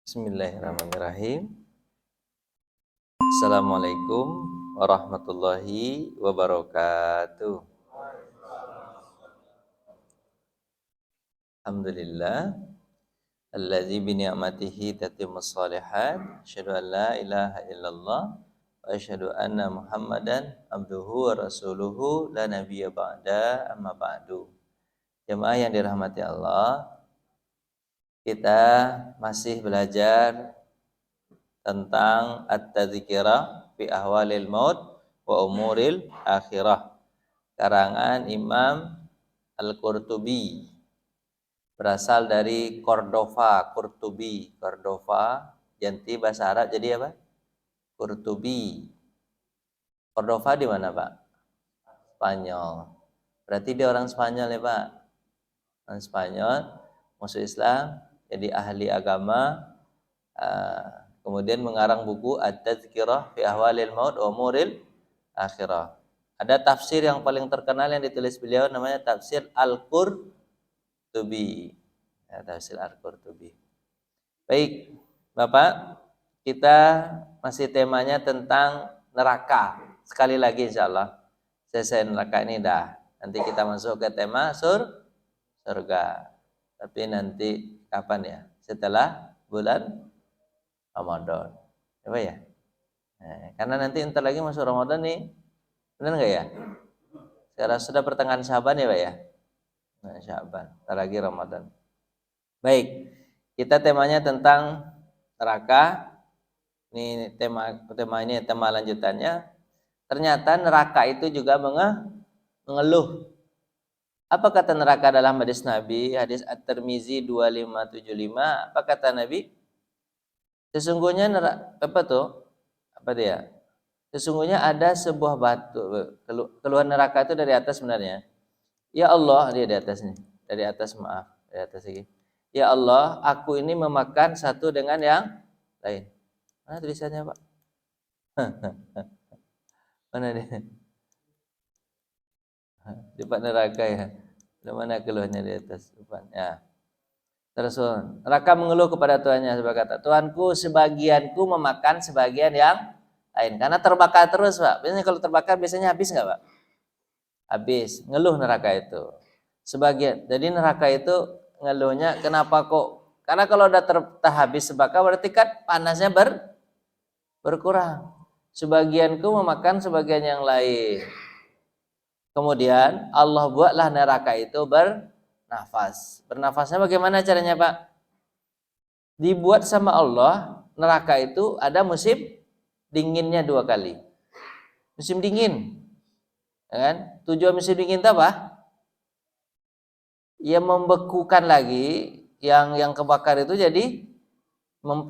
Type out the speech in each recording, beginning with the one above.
Bismillahirrahmanirrahim. Assalamualaikum warahmatullahi wabarakatuh. Alhamdulillah allazi bi ni'matihi tatimmus shalihat. Asyhadu an la ilaha illallah wa asyhadu anna Muhammadan abduhu wa rasuluhu la nabiyya ba'da amma ba'du. Jemaah yang dirahmati Allah, kita masih belajar tentang at-tadzkirah fi ahwalil maut wa umuril akhirah, karangan Imam Al-Qurtubi, berasal dari Cordova. Cordova ganti bahasa Arab jadi apa? Qurtubi. Cordova di mana, Pak? Spanyol. Berarti dia orang Spanyol ya, Pak? Orang Spanyol, masuk Islam, jadi ahli agama, kemudian mengarang buku At-Tadzkirah fi Ahwalil Maut wa Umuril Akhirah. Ada tafsir yang paling terkenal yang ditulis beliau, namanya tafsir Al-Qurtubi. Ya, tafsir Al-Qurtubi. Baik, Bapak, kita masih temanya tentang neraka. Sekali lagi insyaallah selesai neraka ini dah. Nanti kita masuk ke tema surga. Tapi nanti kapan ya? Setelah bulan Ramadan. Apa ya? Nah, karena nanti entar lagi masuk Ramadan nih. Benar enggak ya? Sekarang sudah pertengahan Syaban ya, Pak ya? Nah, Syaban. Entar lagi Ramadan. Baik. Kita temanya tentang neraka. Ini tema ini tema lanjutannya. Ternyata neraka itu juga mengeluh. Apa kata neraka dalam hadis Nabi? Hadis At-Tirmizi 2575. Apa kata Nabi? Sesungguhnya apa dia? Sesungguhnya ada sebuah batu, keluar neraka itu dari atas sebenarnya. Ya Allah, dia di atas nih. Dari atas, maaf, dari atas lagi. Ya Allah, aku ini memakan satu dengan yang lain. Mana tulisannya, Pak? Mana dia? Depan neraka ya. Di mana keluarnya di atas depan? Ya. Terus neraka mengeluh kepada Tuhannya sebagai kata, Tuhanku, sebagianku memakan sebagian yang lain. Karena terbakar terus, Pak. Biasanya kalau terbakar biasanya habis nggak, Pak? Habis. Ngeluh neraka itu. Sebagian. Jadi neraka itu ngeluhnya kenapa kok? Karena kalau udah habis terbakar berarti kan panasnya berkurang. Sebagianku memakan sebagian yang lain. Kemudian Allah buatlah neraka itu bernafas. Bernafasnya bagaimana caranya, Pak? Dibuat sama Allah, neraka itu ada musim dinginnya 2 kali. Musim dingin. Ya kan? Tujuan musim dingin itu apa? Ya membekukan lagi yang kebakar itu jadi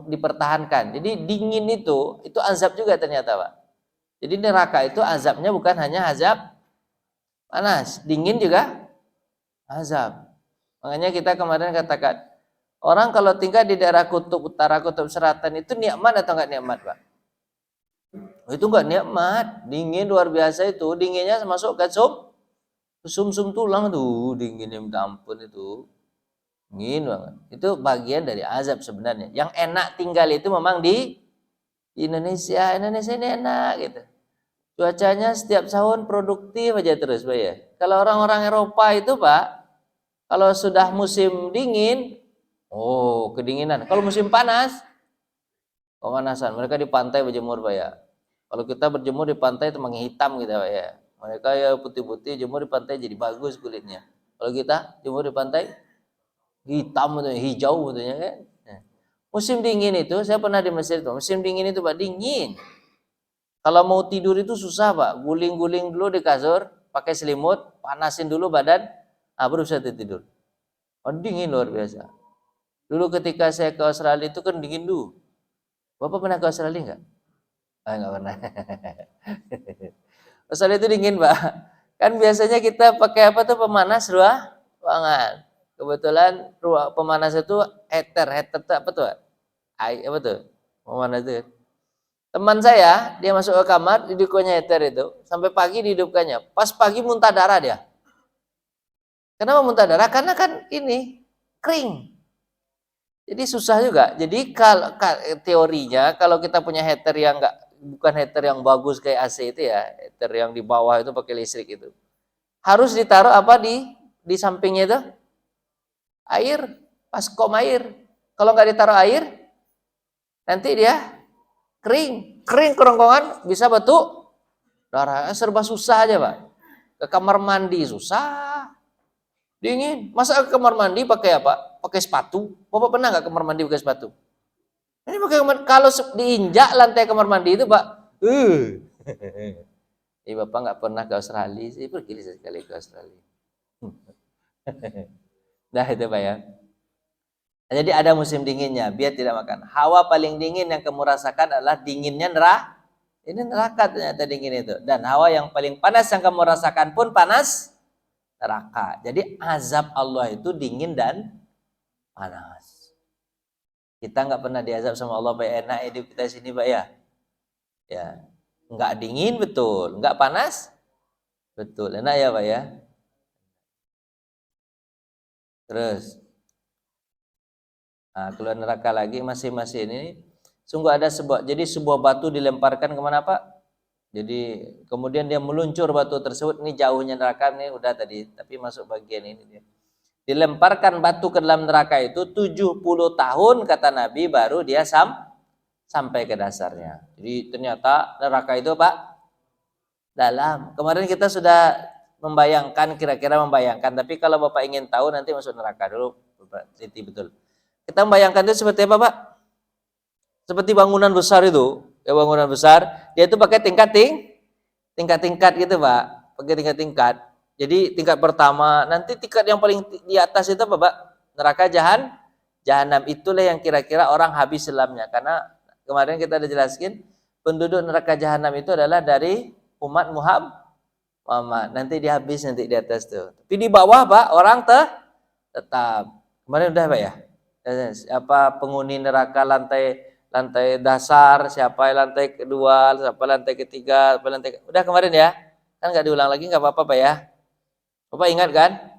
dipertahankan. Jadi dingin itu azab juga ternyata, Pak. Jadi neraka itu azabnya bukan hanya azab panas, dingin juga azab. Makanya kita kemarin katakan, orang kalau tinggal di daerah kutub utara, kutub selatan itu nikmat atau enggak nikmat, Pak? Itu enggak nikmat, dingin luar biasa itu, dinginnya masuk ke sum-sum tulang tuh, dinginnya minta ampun itu. Dingin banget. Itu bagian dari azab sebenarnya. Yang enak tinggal itu memang di Indonesia. Indonesia ini enak gitu. Cuacanya setiap tahun produktif aja terus, Pak ya. Kalau orang-orang Eropa itu, Pak, kalau sudah musim dingin, oh, kedinginan. Kalau musim panas, pemanasan. Mereka di pantai berjemur, Pak ya. Kalau kita berjemur di pantai itu menghitam gitu, Pak ya. Mereka ya putih-putih, jemur di pantai jadi bagus kulitnya. Kalau kita jemur di pantai hitam gitu, hijau gitu ya kan. Nah, musim dingin itu saya pernah di Mesir tuh. Musim dingin itu, Pak, dingin. Kalau mau tidur itu susah, Pak. Guling-guling dulu di kasur, pakai selimut, panasin dulu badan, baru bisa tidur. Oh, dingin luar biasa. Dulu ketika saya ke Australia itu kan dingin dulu. Bapak pernah ke Australia enggak? Enggak pernah. Australia itu dingin, Pak. Kan biasanya kita pakai apa tuh, pemanas ruangan. Kebetulan pemanas itu heater itu apa tuh? Apa tuh? Pemanas itu. Teman saya, dia masuk ke kamar, dihidupkannya heater itu, sampai pagi dihidupkannya. Pas pagi muntah darah dia. Kenapa muntah darah? Karena kan ini kering. Jadi susah juga. Jadi kalau teorinya kalau kita punya heater yang bukan heater yang bagus kayak AC itu ya, heater yang di bawah itu pakai listrik itu. Harus ditaruh apa di sampingnya itu? Air, baskom air. Kalau nggak ditaruh air, nanti dia kering kerongkongan, bisa batuk darah. Serba susah aja, Pak. Ke kamar mandi susah, dingin. Masa ke kamar mandi pakai apa? Pakai sepatu. Bapak pernah nggak kamar mandi pakai sepatu? Ini pakai kalau diinjak lantai kamar mandi itu, Pak. Bapak nggak pernah ke Australia sih, pergi sekali ke Australia. Nah itu Pak ya. Jadi ada musim dinginnya, biar tidak makan. Hawa paling dingin yang kamu rasakan adalah dinginnya neraka. Ini neraka ternyata dingin itu. Dan hawa yang paling panas yang kamu rasakan pun panas neraka. Jadi azab Allah itu dingin dan panas. Kita nggak pernah diazab sama Allah, Pak. Enak hidup kita sini, Pak ya. Ya, nggak dingin betul, nggak panas betul. Enak ya, Pak ya. Terus keluar neraka lagi masing-masing ini sungguh ada sebuah batu dilemparkan kemana, Pak? Jadi kemudian dia meluncur batu tersebut. Ini jauhnya neraka nih udah tadi, tapi masuk bagian ini dia. Dilemparkan batu ke dalam neraka itu 70 tahun kata Nabi baru dia sampai ke dasarnya. Jadi ternyata neraka itu, Pak, dalam. Kemarin kita sudah kira-kira membayangkan, tapi kalau Bapak ingin tahu nanti masuk neraka dulu, teliti betul. Kita membayangkan itu seperti apa, Pak? Seperti bangunan besar itu, ya bangunan besar, dia itu pakai tingkat-tingkat gitu, Pak. Pakai tingkat-tingkat. Jadi tingkat pertama, nanti tingkat yang paling di atas itu apa, Pak? Neraka jahanam. Itulah yang kira-kira orang habis selamnya. Karena kemarin kita udah jelaskan, penduduk neraka jahanam itu adalah dari umat Muhammad. Nanti dia habis nanti di atas tuh. Tapi di bawah, Pak, orang tetap. Kemarin udah, Pak ya? Siapa penghuni neraka lantai dasar, siapa lantai kedua, siapa lantai ketiga, siapa lantai udah kemarin ya, kan nggak diulang lagi, nggak apa-apa, Pak ya. Bapak ingat kan?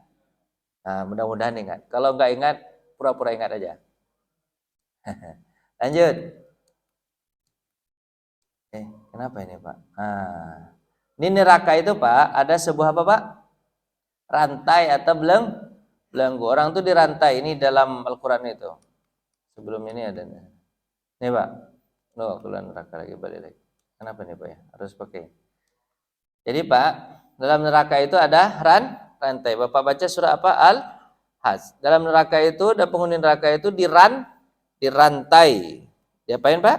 Nah, mudah-mudahan ingat. Kalau nggak ingat, pura-pura ingat aja. Lanjut. Kenapa ini, Pak? Ini neraka itu, Pak, ada sebuah apa, Pak? Rantai atau belenggu. Orang tuh dirantai, ini dalam Al-Quran itu. Sebelum ini ada nih, Pak. Keluar neraka lagi, balik lagi. Kenapa nih, Pak ya? Harus pakai. Jadi, Pak, dalam neraka itu ada rantai. Bapak baca surah apa? Al-Hajj. Dalam neraka itu, dan penghuni neraka itu dirantai. Diapain, Pak?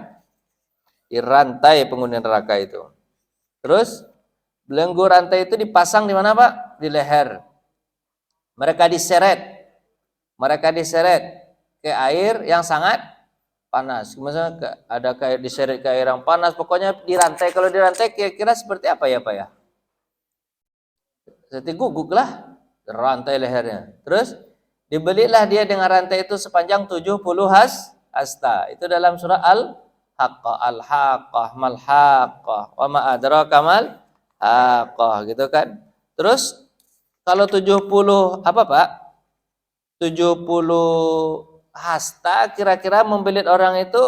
Dirantai penghuni neraka itu. Terus belenggu rantai itu dipasang di mana, Pak? Di leher. Mereka diseret ke air yang sangat panas. Misalnya ada kayak diseret ke air yang panas, pokoknya dirantai. Kalau dirantai kira-kira seperti apa ya, Pak ya? Seperti guguk lah, rantai lehernya. Terus dibelilah dia dengan rantai itu sepanjang 70 hasta. Itu dalam surah Al-Haqqah, mal-haqqah, wa ma adraka mal-haqqah, gitu kan. Terus kalau 70 apa, Pak? 70 hasta kira-kira membelit orang itu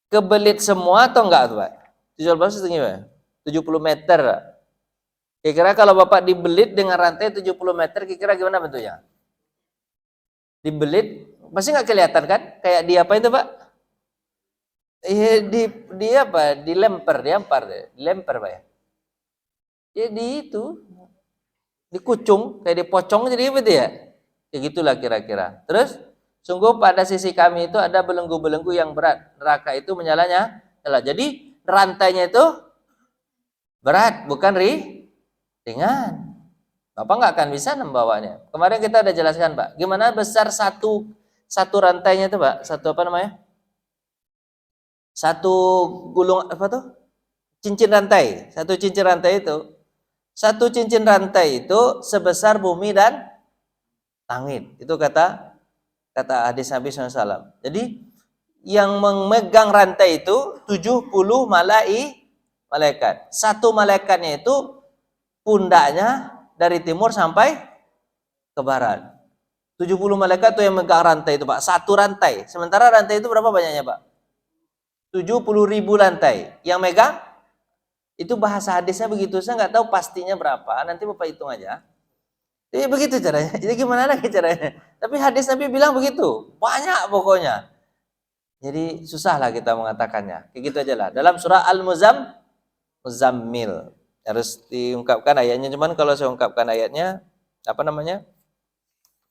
kebelit semua atau enggak tuh, Pak? 70 meter. Kira-kira kalau Bapak dibelit dengan rantai 70 meter, kira-kira gimana bentuknya? Dibelit, pasti nggak kelihatan kan? Kayak di apa itu, Pak? Di apa? Dilempar, Pak ya? Jadi itu dikucung, kayak dipocong, jadi apa ya? Ya gitulah kira-kira. Terus sungguh pada sisi kami itu ada belenggu-belenggu yang berat. Neraka itu menyalanya. Jadi rantainya itu berat, bukan ringan. Bapak nggak akan bisa membawanya. Kemarin kita udah jelaskan, Pak. Gimana besar satu rantainya itu, Pak? Satu apa namanya? Satu gulung apa tuh? Cincin rantai. Satu cincin rantai itu. Satu cincin rantai itu sebesar bumi dan langit. Itu kata hadis Nabi SAW. Jadi yang memegang rantai itu 70 malaikat. Satu malaikatnya itu pundaknya dari timur sampai ke barat. 70 malaikat tuh yang megang rantai itu, Pak. Satu rantai. Sementara rantai itu berapa banyaknya, Pak? 70.000 lantai. Yang megang itu bahasa hadisnya begitu. Saya nggak tahu pastinya berapa. Nanti Bapak hitung aja. Jadi begitu caranya. Jadi gimana lagi caranya? Tapi hadis Nabi bilang begitu. Banyak pokoknya. Jadi susah lah kita mengatakannya. Kayak gitu aja lah. Dalam surah Al-Muzammil harus diungkapkan ayatnya. Cuman kalau saya ungkapkan ayatnya, apa namanya?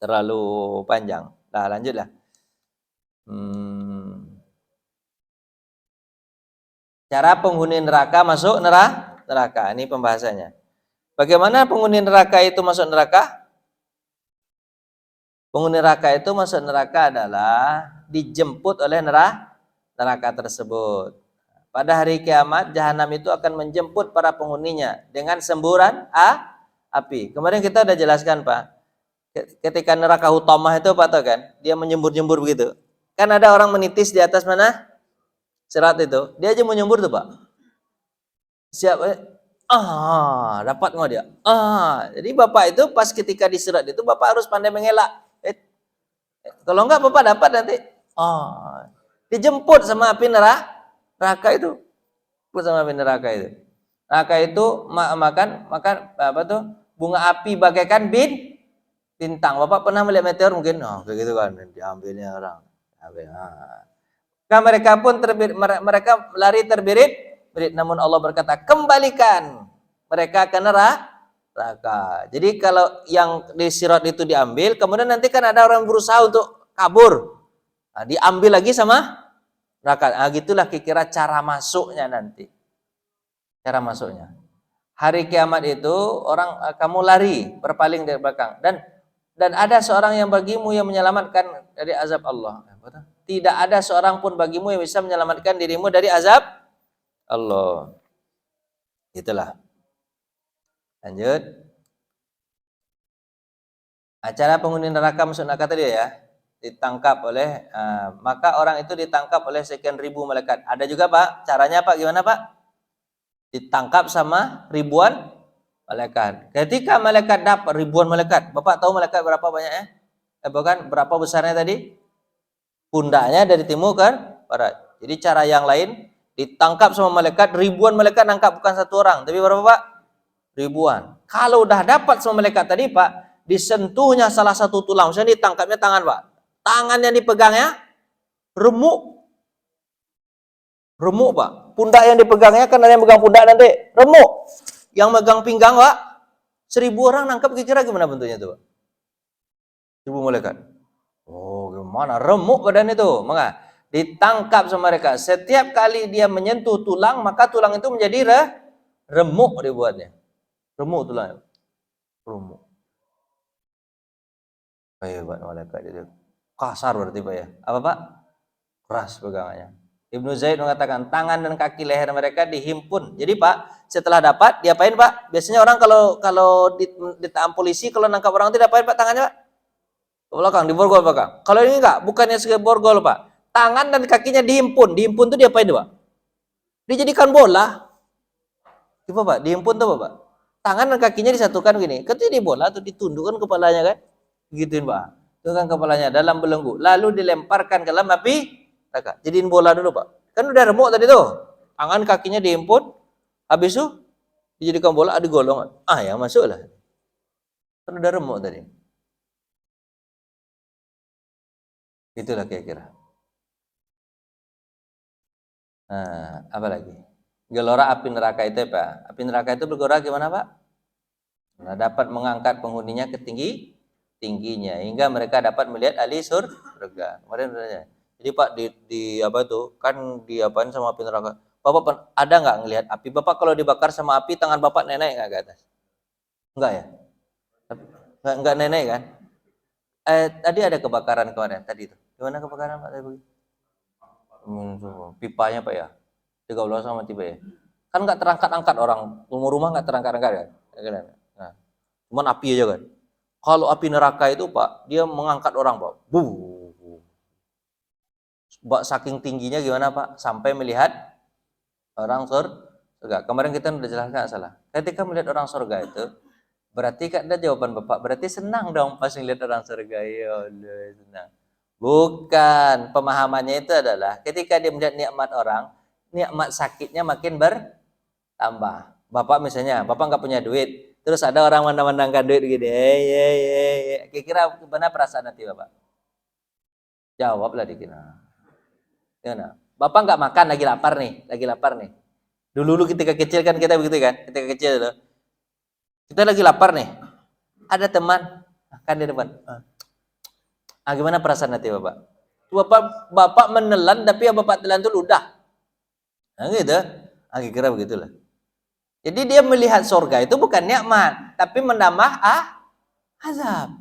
Terlalu panjang. Nah, lanjutlah. Cara penghuni neraka masuk neraka. Ini pembahasannya. Bagaimana penghuni neraka itu masuk neraka? Penghuni neraka itu masuk neraka adalah dijemput oleh neraka tersebut. Pada hari kiamat, jahanam itu akan menjemput para penghuninya dengan semburan api. Kemarin kita sudah jelaskan, Pak. Ketika neraka hutamah itu, Pak, tahu kan? Dia menyembur-nyembur begitu. Kan ada orang menitis di atas mana? Sirat itu. Dia aja menyembur tuh, Pak. Siap, dapat nggak dia? Jadi Bapak itu pas ketika di sirat itu, Bapak harus pandai mengelak. Kalau enggak Bapak dapat nanti. Dijemput sama api neraka itu. Sama api neraka itu. Neraka itu makan apa tuh? Bunga api bagaikan bintang. Bapak pernah melihat meteor mungkin? Kayak gitu kan, diambilnya orang. Nah, mereka pun mereka lari terbirit, namun Allah berkata, kembalikan mereka ke neraka. Jadi kalau yang di sirat itu diambil, kemudian nanti kan ada orang berusaha untuk kabur. Nah, diambil lagi sama neraka. Nah, gitulah kira-kira cara masuknya nanti. Cara masuknya. Hari kiamat itu orang kamu lari, berpaling dari belakang, dan ada seorang yang bagimu yang menyelamatkan dari azab Allah. Tidak ada seorang pun bagimu yang bisa menyelamatkan dirimu dari azab Allah. Itulah. Lanjut. Acara penghuni neraka masuk neraka tadi ya, ditangkap oleh maka orang itu ditangkap oleh sekian ribu malaikat. Ada juga, Pak, caranya, Pak, gimana, Pak? Ditangkap sama ribuan malaikat. Ketika malaikat dapat ribuan malaikat, Bapak tahu malaikat berapa banyaknya? Bukan, berapa besarnya tadi? Pundaknya dari timur ke barat. Jadi cara yang lain, ditangkap sama malaikat, ribuan malaikat nangkap bukan satu orang, tapi berapa, Pak? Ribuan. Kalau udah dapat sama malaikat tadi, Pak, disentuhnya salah satu tulang, misalnya ditangkapnya tangan, Pak. Tangan yang dipegangnya remuk. Remuk, Pak. Pundak yang dipegangnya, kan ada yang pegang pundak nanti, remuk. Yang megang pinggang, Pak, 1.000 orang nangkap, kira-kira gimana bentuknya itu, Pak? 1.000 malaikat. Gimana? Remuk badan itu. Maka ditangkap sama mereka. Setiap kali dia menyentuh tulang, maka tulang itu menjadi remuk dibuatnya. Remuk tulang. Remuk. Hebat malaikat itu. Kasar berarti, Pak, ya. Apa, Pak? Keras pegangannya. Ibnu Zaid mengatakan tangan dan kaki leher mereka dihimpun. Jadi, Pak, setelah dapat diapain, Pak? Biasanya orang kalau ditahan polisi kalau nangkap orang itu diapain, Pak, tangannya, Pak? Ke belakang, diborgol belakang. Kalau ini enggak, bukannya sekedar borgol, Pak. Tangan dan kakinya dihimpun. Dihimpun itu diapain, Pak? Dijadikan bola. Coba, Pak, dihimpun tuh, Pak. Tangan dan kakinya disatukan gini. Ketika di bola tuh ditundukkan kepalanya kan? Gituin, Pak. Tundukkan kepalanya dalam belenggu. Lalu dilemparkan ke dalam api neraka. Jadiin bola dulu, Pak. Kan udah remuk tadi tuh. Tangan kakinya dihimpun. Habis itu dijadikan bola, ada golongan. Ya masuklah. Kan udah remuk tadi. Itulah kira-kira. Nah, apa lagi? Gelora api neraka itu, Pak. Api neraka itu bergelora gimana, Pak? Nah, dapat mengangkat penghuninya ke tingginya hingga mereka dapat melihat ahli surga. Kemarin bertanya. Jadi, Pak, di apa tuh? Kan diapain sama api neraka? Bapak ada nggak ngelihat api? Bapak kalau dibakar sama api, tangan Bapak nenek nggak ke atas? Enggak ya? Enggak nenek kan? Tadi ada kebakaran kemarin tadi itu. Gimana kebakaran, Pak? Pipanya, Pak, ya. 13 sama tiba ya. Kan nggak terangkat-angkat orang. Rumah nggak terangkat-angkat kan? Nah, cuman api aja kan. Kalau api neraka itu, Pak, dia mengangkat orang, Pak. Saking tingginya gimana, Pak? Sampai melihat orang surga. Kemarin kita udah jelaskan salah. Ketika melihat orang surga itu, Berarti kan ada jawaban Bapak, berarti senang dong pas ngeliat orang surga. Ya Allah, senang. Bukan, pemahamannya itu adalah ketika dia melihat nikmat orang, nikmat sakitnya makin bertambah. Bapak misalnya, Bapak nggak punya duit, terus ada orang mandang-mandangkan duit gini, kira-kira gimana perasaan hati Bapak? Jawablah dikira. Gimana? Bapak nggak makan, lagi lapar nih. Dulu ketika kecil kan kita begitu kan, ketika kecil dulu. Kita lagi lapar nih, ada teman makan di depan. Gimana perasaan hati Bapak? Bapak menelan, tapi yang Bapak telan itu ludah. Nah gitu, kira begitulah. Jadi dia melihat surga itu bukan nikmat, tapi menambah azab.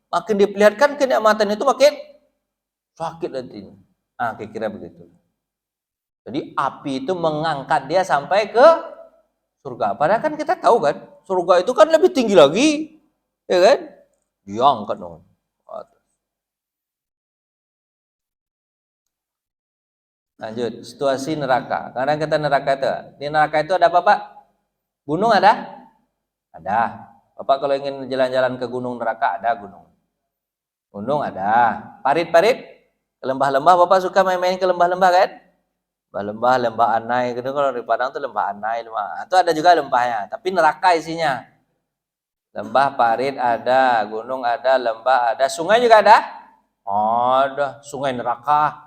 Makin diperlihatkan kenikmatan itu makin sakit hatinya. Kira begitu. Jadi api itu mengangkat dia sampai ke surga. Padahal kan kita tahu kan, surga itu kan lebih tinggi lagi, ya kan? Diangkat dong. Lanjut, situasi neraka. Karena kita neraka itu, di neraka itu ada apa Pak? Gunung ada? Ada. Bapak kalau ingin jalan-jalan ke gunung neraka, ada gunung. Gunung ada. Parit-parit, ke lembah-lembah. Bapak suka main-main ke lembah-lembah kan? Lembah Anai gitu. Kalau di Padang itu lembah Anai, itu ada juga lembahnya, tapi neraka isinya. Lembah Parit ada, gunung ada, lembah ada, sungai juga ada. Ada, sungai neraka.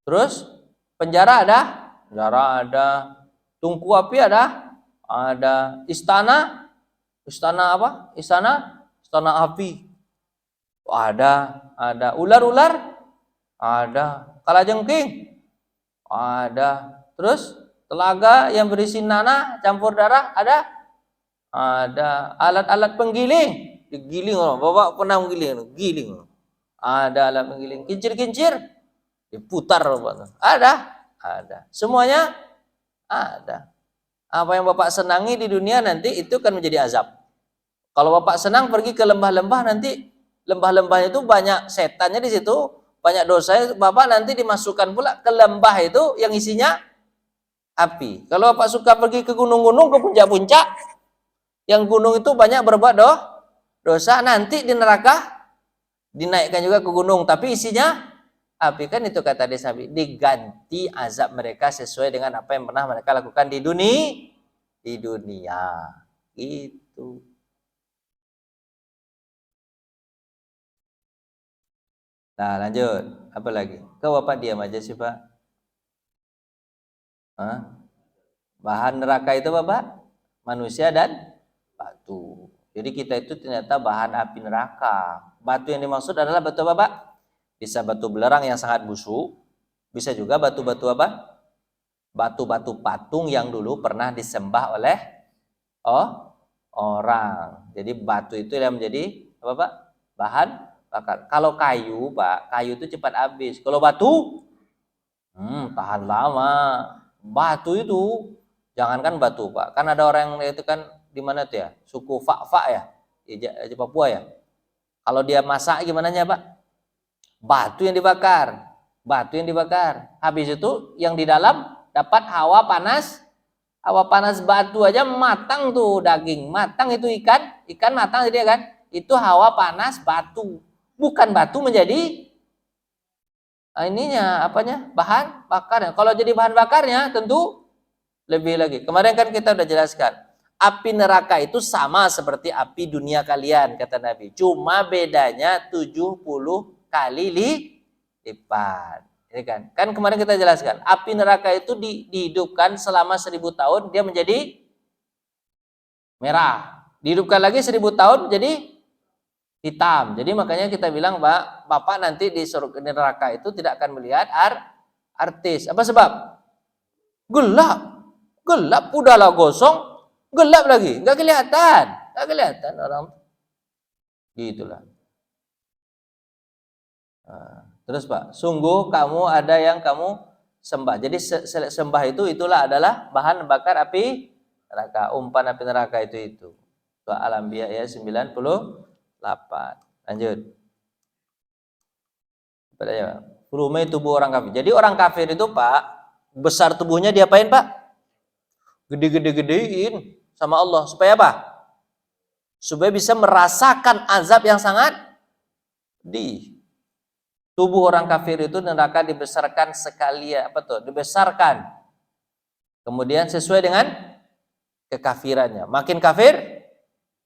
Terus penjara ada, tungku api ada, istana apa? Istana api. Ada ular-ular, ada kalajengking, ada. Terus telaga yang berisi nanah campur darah ada alat-alat penggiling, digiling orang. Bapak pernah giling. Ada alat penggiling, kincir diputar ada semuanya ada. Apa yang Bapak senangi di dunia nanti itu kan menjadi azab. Kalau Bapak senang pergi ke lembah-lembah, nanti lembah-lembahnya itu banyak setannya di situ, banyak dosa, Bapak nanti dimasukkan pula ke lembah itu yang isinya api. Kalau Bapak suka pergi ke gunung-gunung, ke puncak-puncak yang gunung itu banyak berbuat dosa, nanti di neraka dinaikkan juga ke gunung tapi isinya api. Kan itu kata Nabi, diganti azab mereka sesuai dengan apa yang pernah mereka lakukan di dunia. Itu. Nah lanjut, apa lagi? Kau Bapak diam aja sih Pak. Bahan neraka itu Bapak? Manusia dan batu. Jadi kita itu ternyata bahan api neraka. Batu yang dimaksud adalah batu apa Pak? Bisa batu belerang yang sangat busuk, bisa juga batu-batu apa? Batu-batu patung yang dulu pernah disembah oleh orang. Jadi batu itu yang menjadi apa Pak? Bahan bakar. Kalau kayu Pak, kayu itu cepat habis. Kalau batu, tahan lama. Batu itu, jangankan batu Pak, kan ada orang yang itu kan di mana tuh ya? Suku Fa ya, di Papua ya. Kalau dia masak gimana nya Pak? Batu yang dibakar. Habis itu yang di dalam dapat hawa panas batu aja matang tuh daging. Matang itu ikan matang jadi kan? Itu hawa panas batu. Bukan batu menjadi bahan bakarnya. Kalau jadi bahan bakarnya tentu lebih lagi. Kemarin kan kita udah jelaskan. Api neraka itu sama seperti api dunia kalian kata Nabi. Cuma bedanya 70 kali lipat. Ini kan kemarin kita jelaskan. Api neraka itu dihidupkan selama 1000 tahun dia menjadi merah. Dihidupkan lagi 1000 tahun jadi hitam. Jadi makanya kita bilang Bapak nanti di surga neraka itu tidak akan melihat artis. Apa sebab? Gelap udahlah gosong. Gelap lagi, nggak kelihatan orang. Gitulah. Terus Pak, sungguh kamu ada yang kamu sembah. Jadi sembah itulah adalah bahan bakar api neraka. Umpan api neraka itu. Surah Al-Anbiya ya 98. Lanjut. Padanya Rumah tubuh orang kafir. Jadi orang kafir itu Pak, besar tubuhnya diapain Pak? Gede-gedein sama Allah supaya apa? supaya bisa merasakan azab yang sangat pedih. Tubuh orang kafir itu neraka dibesarkan sekalian, dibesarkan. Kemudian sesuai dengan kekafirannya. Makin kafir,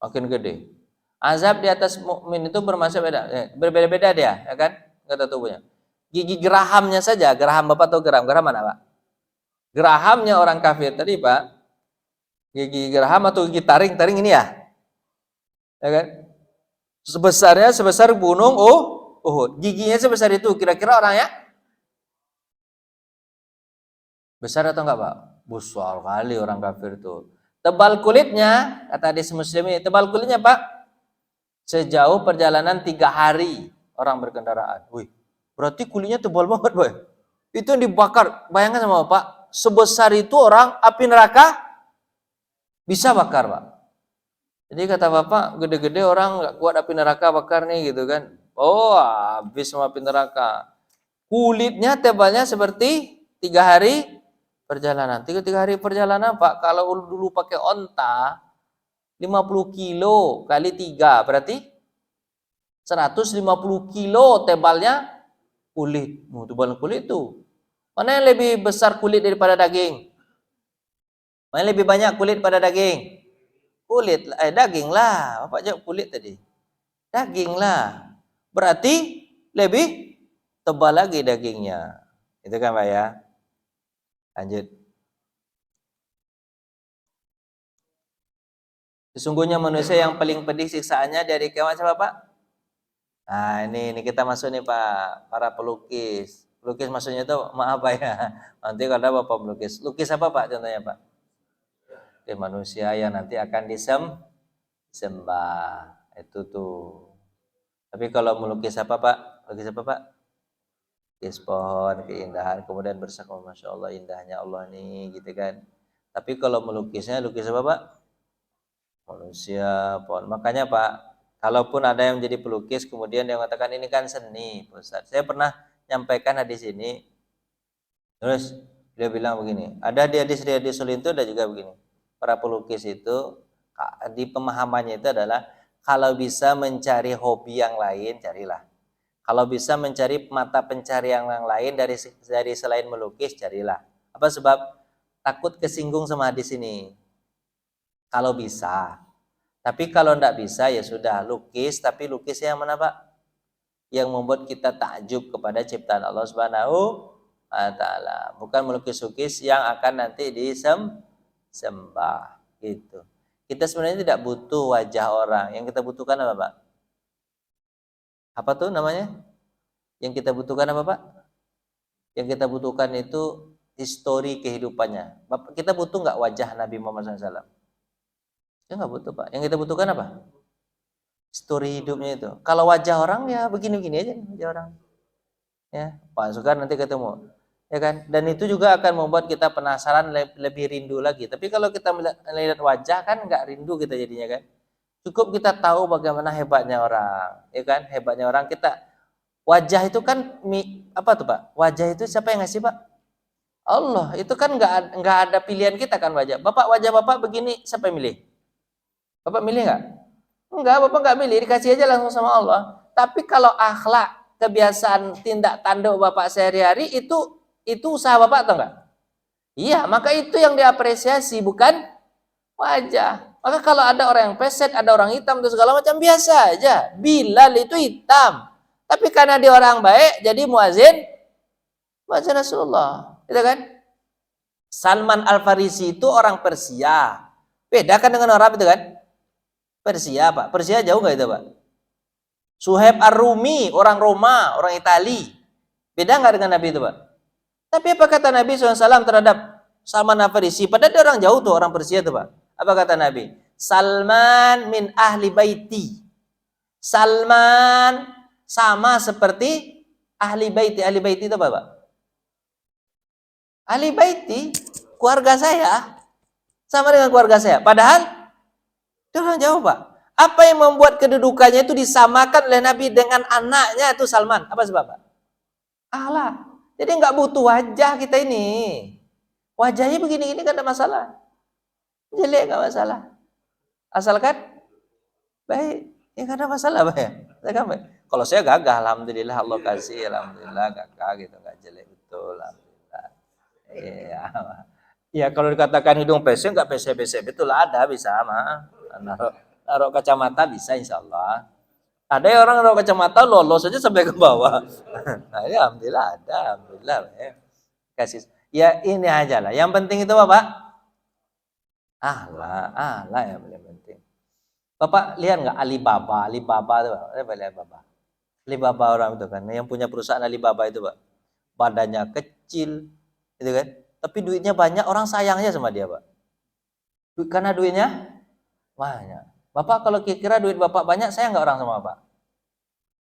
makin gede. Azab di atas mukmin itu berbeda-beda dia, ya kan? Kata tubuhnya. Gigi gerahamnya saja, geraham Bapak tahu geraham mana, Pak? Gerahamnya orang kafir tadi, Pak. Gigi geraham atau gigi taring ini ya. Ya kan? Sebesar gunung Uhud. Giginya sebesar itu, kira-kira orang ya? Besar atau enggak, Pak? Besar kali orang kafir itu. Tebal kulitnya, kata hadis Muslim ini, tebal kulitnya, Pak, sejauh perjalanan 3 hari orang berkendaraan. Wih, berarti kulitnya tebal banget, Boy. Itu yang dibakar. Bayangkan sama Bapak, sebesar itu orang api neraka bisa bakar, Pak. Jadi kata Bapak, gede-gede orang nggak kuat api neraka bakar nih gitu kan. Oh, habis sama api neraka. Kulitnya tebalnya seperti 3 hari perjalanan. 3 hari perjalanan, Pak. Kalau dulu pakai onta 50 kilo kali 3 berarti 150 kilo tebalnya kulit. Tebal kulit itu. Mana yang lebih besar kulit daripada daging? Mana yang lebih banyak kulit pada daging? Daging lah. Bapak jawab kulit tadi. Daging lah. Berarti lebih tebal lagi dagingnya. Itu kan, Pak ya? Lanjut. Sesungguhnya manusia yang paling pedih siksaannya dari kiamat siapa, Pak? Nah, ini kita masuk nih, Pak, para pelukis. Pelukis maksudnya itu maaf, Pak ya. Nanti kalau Bapak melukis. Lukis apa, Pak, contohnya, Pak? Manusia yang nanti akan disembah. Itu tuh. Tapi kalau melukis apa, Pak? Lukis apa, Pak? Lukis pohon, keindahan, kemudian bersaksi, Masya Allah, indahnya Allah nih, gitu kan. Tapi kalau melukisnya, lukis apa, Pak? Manusia, pohon. Makanya, Pak, kalaupun ada yang menjadi pelukis, kemudian dia mengatakan ini kan seni, Ustaz. Saya pernah nyampaikan hadis ini. Terus dia bilang begini, ada di hadis Sulinto ada juga begini. Para pelukis itu di pemahamannya itu adalah kalau bisa mencari hobi yang lain, carilah. Kalau bisa mencari mata pencarian yang lain dari selain melukis, carilah. Apa sebab? Takut kesinggung sama hadis ini. Kalau bisa. Tapi kalau enggak bisa ya sudah, lukis, tapi lukis yang mana, Pak? Yang membuat kita takjub kepada ciptaan Allah Subhanahu wa taala. Bukan melukis-lukis yang akan nanti disembah gitu. Kita sebenarnya tidak butuh wajah orang. Yang kita butuhkan apa, Pak? Apa tuh namanya? Yang kita butuhkan apa, Pak? Yang kita butuhkan itu histori kehidupannya. Bapak, kita butuh nggak wajah Nabi Muhammad SAW? Ya nggak butuh, Pak. Yang kita butuhkan apa? Histori hidupnya itu. Kalau wajah orang ya begini-begini aja wajah orang. Ya, Pak Sukar nanti ketemu. Ya kan? Dan itu juga akan membuat kita penasaran, lebih rindu lagi. Tapi kalau kita melihat wajah kan nggak rindu kita jadinya kan. Cukup kita tahu bagaimana hebatnya orang, ya kan? Hebatnya orang kita. Wajah itu kan apa tuh, Pak? Wajah itu siapa yang ngasih, Pak? Allah. Itu kan nggak ada pilihan kita kan wajah. Wajah Bapak begini, siapa yang milih? Bapak milih nggak? Enggak, Bapak nggak milih, dikasih aja langsung sama Allah. Tapi kalau akhlak, kebiasaan, tindak tanduk Bapak sehari-hari itu usaha Bapak atau enggak? Iya, maka itu yang diapresiasi, bukan wajah. Maka kalau ada orang yang pesek, ada orang hitam, itu segala macam biasa aja. Bilal itu hitam. Tapi karena dia orang baik, jadi muazin Rasulullah. Itu kan? Salman Al-Farisi itu orang Persia. Beda kan dengan Arab itu kan? Persia, Pak. Persia jauh nggak itu, Pak? Suhaib Ar-Rumi, orang Roma, orang Itali. Beda nggak dengan Nabi itu, Pak? Tapi apa kata Nabi SAW terhadap Salman Al-Farisi? Padahal dia orang jauh tuh, orang Persia tuh, Pak. Apa kata Nabi? Salman min ahli baiti. Salman sama seperti ahli baiti. Ahli baiti itu apa, Pak? Ahli baiti, keluarga saya. Sama dengan keluarga saya. Padahal dia orang jauh, Pak. Apa yang membuat kedudukannya itu disamakan oleh Nabi dengan anaknya itu Salman? Apa sebab, Pak? Allah. Jadi nggak butuh wajah kita ini. Wajahnya begini-gini kan ada masalah. Jelek nggak masalah. Asalkan Baik. Ya nggak ada masalah, Pak ya. Saya kan baik. Kalau saya gagah, alhamdulillah Allah kasih, alhamdulillah gagah gitu, nggak jelek betul, alhamdulillah. Iya. Ya kalau dikatakan hidung pesek nggak pesek-pesek betul ada bisa mah. Naruh, naruh kacamata bisa insya Allah. Ada yang orang naruh kacamata lolos aja sampai ke bawah. Nah, ya alhamdulillah ada, alhamdulillah ya. Kasih. Ya ini aja lah. Yang penting itu apa, Pak? Lah yang paling penting. Bapak lihat nggak Alibaba, Alibaba itu, Pak. Alibaba. Alibaba orang itu kan, yang punya perusahaan Alibaba itu, Pak. Badannya kecil, gitu kan. Tapi duitnya banyak, orang sayangnya sama dia, Pak. Karena duitnya banyak. Bapak kalau kira duit Bapak banyak, sayang nggak orang sama Bapak?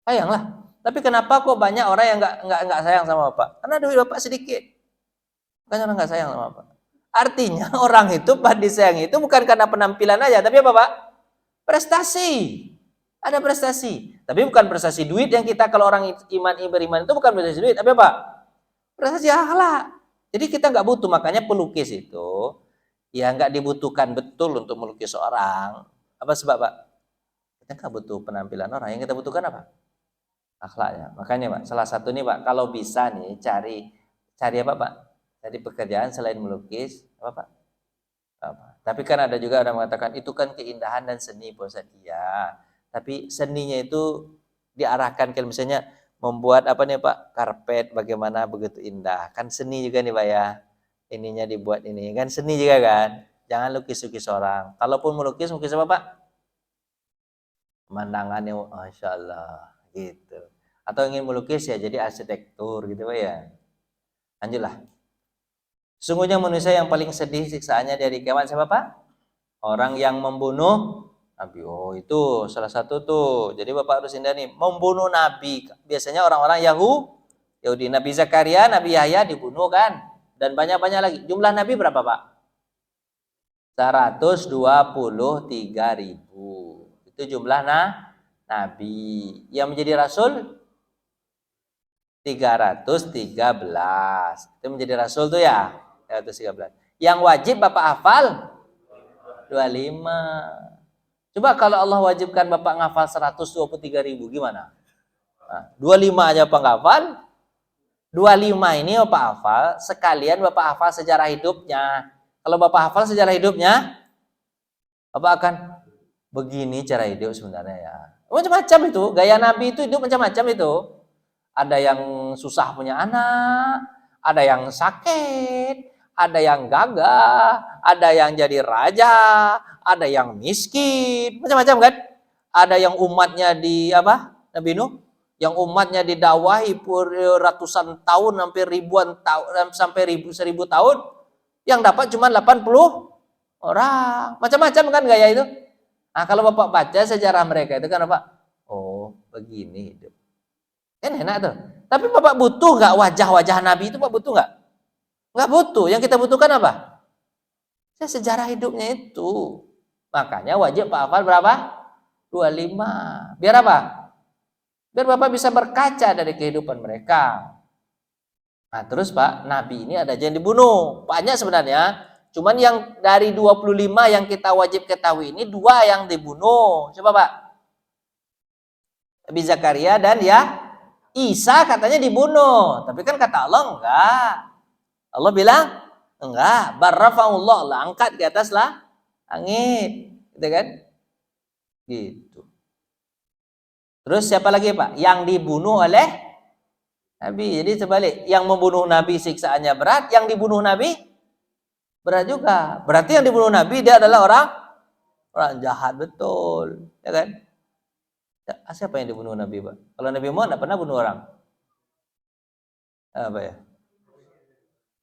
Sayang lah. Tapi kenapa kok banyak orang yang nggak sayang sama Bapak? Karena duit Bapak sedikit. Makanya orang nggak sayang sama Bapak. Artinya orang itu pada disayang itu bukan karena penampilan aja, tapi apa, Pak? Prestasi. Ada prestasi. Tapi bukan prestasi duit yang kita kalau orang iman beriman itu bukan prestasi duit, tapi apa? Prestasi akhlak. Jadi kita nggak butuh, makanya pelukis itu ya nggak dibutuhkan betul untuk melukis orang. Apa sebab, Pak? Kita nggak butuh penampilan orang, yang kita butuhkan apa? Akhlaknya. Makanya, Pak, salah satu nih, Pak, kalau bisa nih cari apa, Pak? Cari pekerjaan selain melukis, apa, Pak? Apa? Tapi kan ada juga orang mengatakan itu kan keindahan dan seni, Pak Ustaz. Iya. Tapi seninya itu diarahkan ke misalnya membuat apa nih, Pak? Karpet bagaimana begitu indah. Kan seni juga nih, Pak ya. Ininya dibuat ini. Kan seni juga kan. Jangan lukis-lukis orang. Kalaupun melukis apa, Pak? Pemandangannya Masya Allah gitu. Atau ingin melukis ya jadi arsitektur gitu, Pak ya. Lanjutlah. Sungguhnya manusia yang paling sedih siksaannya dari kiamat siapa, Pak? Orang yang membunuh Nabi. Oh, itu salah satu tuh. Jadi Bapak harus hindari membunuh Nabi. Biasanya orang-orang Yahudi. Nabi Zakaria, Nabi Yahya dibunuh kan. Dan banyak-banyak lagi. Jumlah Nabi berapa, Pak? 123.000. Itu jumlah Nabi. Yang menjadi Rasul 313. Itu menjadi Rasul tuh ya. 313. Yang wajib Bapak hafal 25. Coba kalau Allah wajibkan Bapak ngafal 123.000 gimana? Nah, 25 aja Bapak ngafal. 25 ini Bapak hafal, sekalian Bapak hafal sejarah hidupnya. Kalau Bapak hafal sejarah hidupnya, Bapak akan begini cara hidup sebenarnya ya. Macam-macam itu, gaya Nabi itu hidup macam-macam itu. Ada yang susah punya anak, ada yang sakit, ada yang gagah, ada yang jadi raja, ada yang miskin, macam-macam kan? Ada yang umatnya di apa? Nabi Nuh, yang umatnya didakwahi ratusan tahun, hampir ribuan tahun, sampai 1000 tahun, yang dapat cuma 80 orang. Macam-macam kan gaya itu. Nah, kalau Bapak baca sejarah mereka itu kan Bapak, oh begini hidup. Kan enak tuh. Tapi Bapak butuh nggak wajah-wajah Nabi itu, Bapak butuh nggak? Nggak butuh. Yang kita butuhkan apa? Sejarah hidupnya itu. Makanya wajib Pak hafal berapa? 25. Biar apa? Biar Bapak bisa berkaca dari kehidupan mereka. Nah terus Pak, Nabi ini ada yang dibunuh. Banyak sebenarnya. Cuman yang dari 25 yang kita wajib ketahui ini 2 yang dibunuh. Coba Pak. Nabi Zakaria dan ya Isa katanya dibunuh. Tapi kan kata Allah enggak. Allah bilang enggak. Barrafa'ullah, Allah angkat ke atas lah langit. Gitu kan? Gitu. Terus siapa lagi Pak? Yang dibunuh oleh Nabi. Jadi sebalik. Yang membunuh Nabi siksaannya berat. Yang dibunuh Nabi berat juga. Berarti yang dibunuh Nabi dia adalah orang jahat betul. Ya kan? Siapa yang dibunuh Nabi, Pak? Kalau Nabi Muhammad tidak pernah bunuh orang. Apa ya?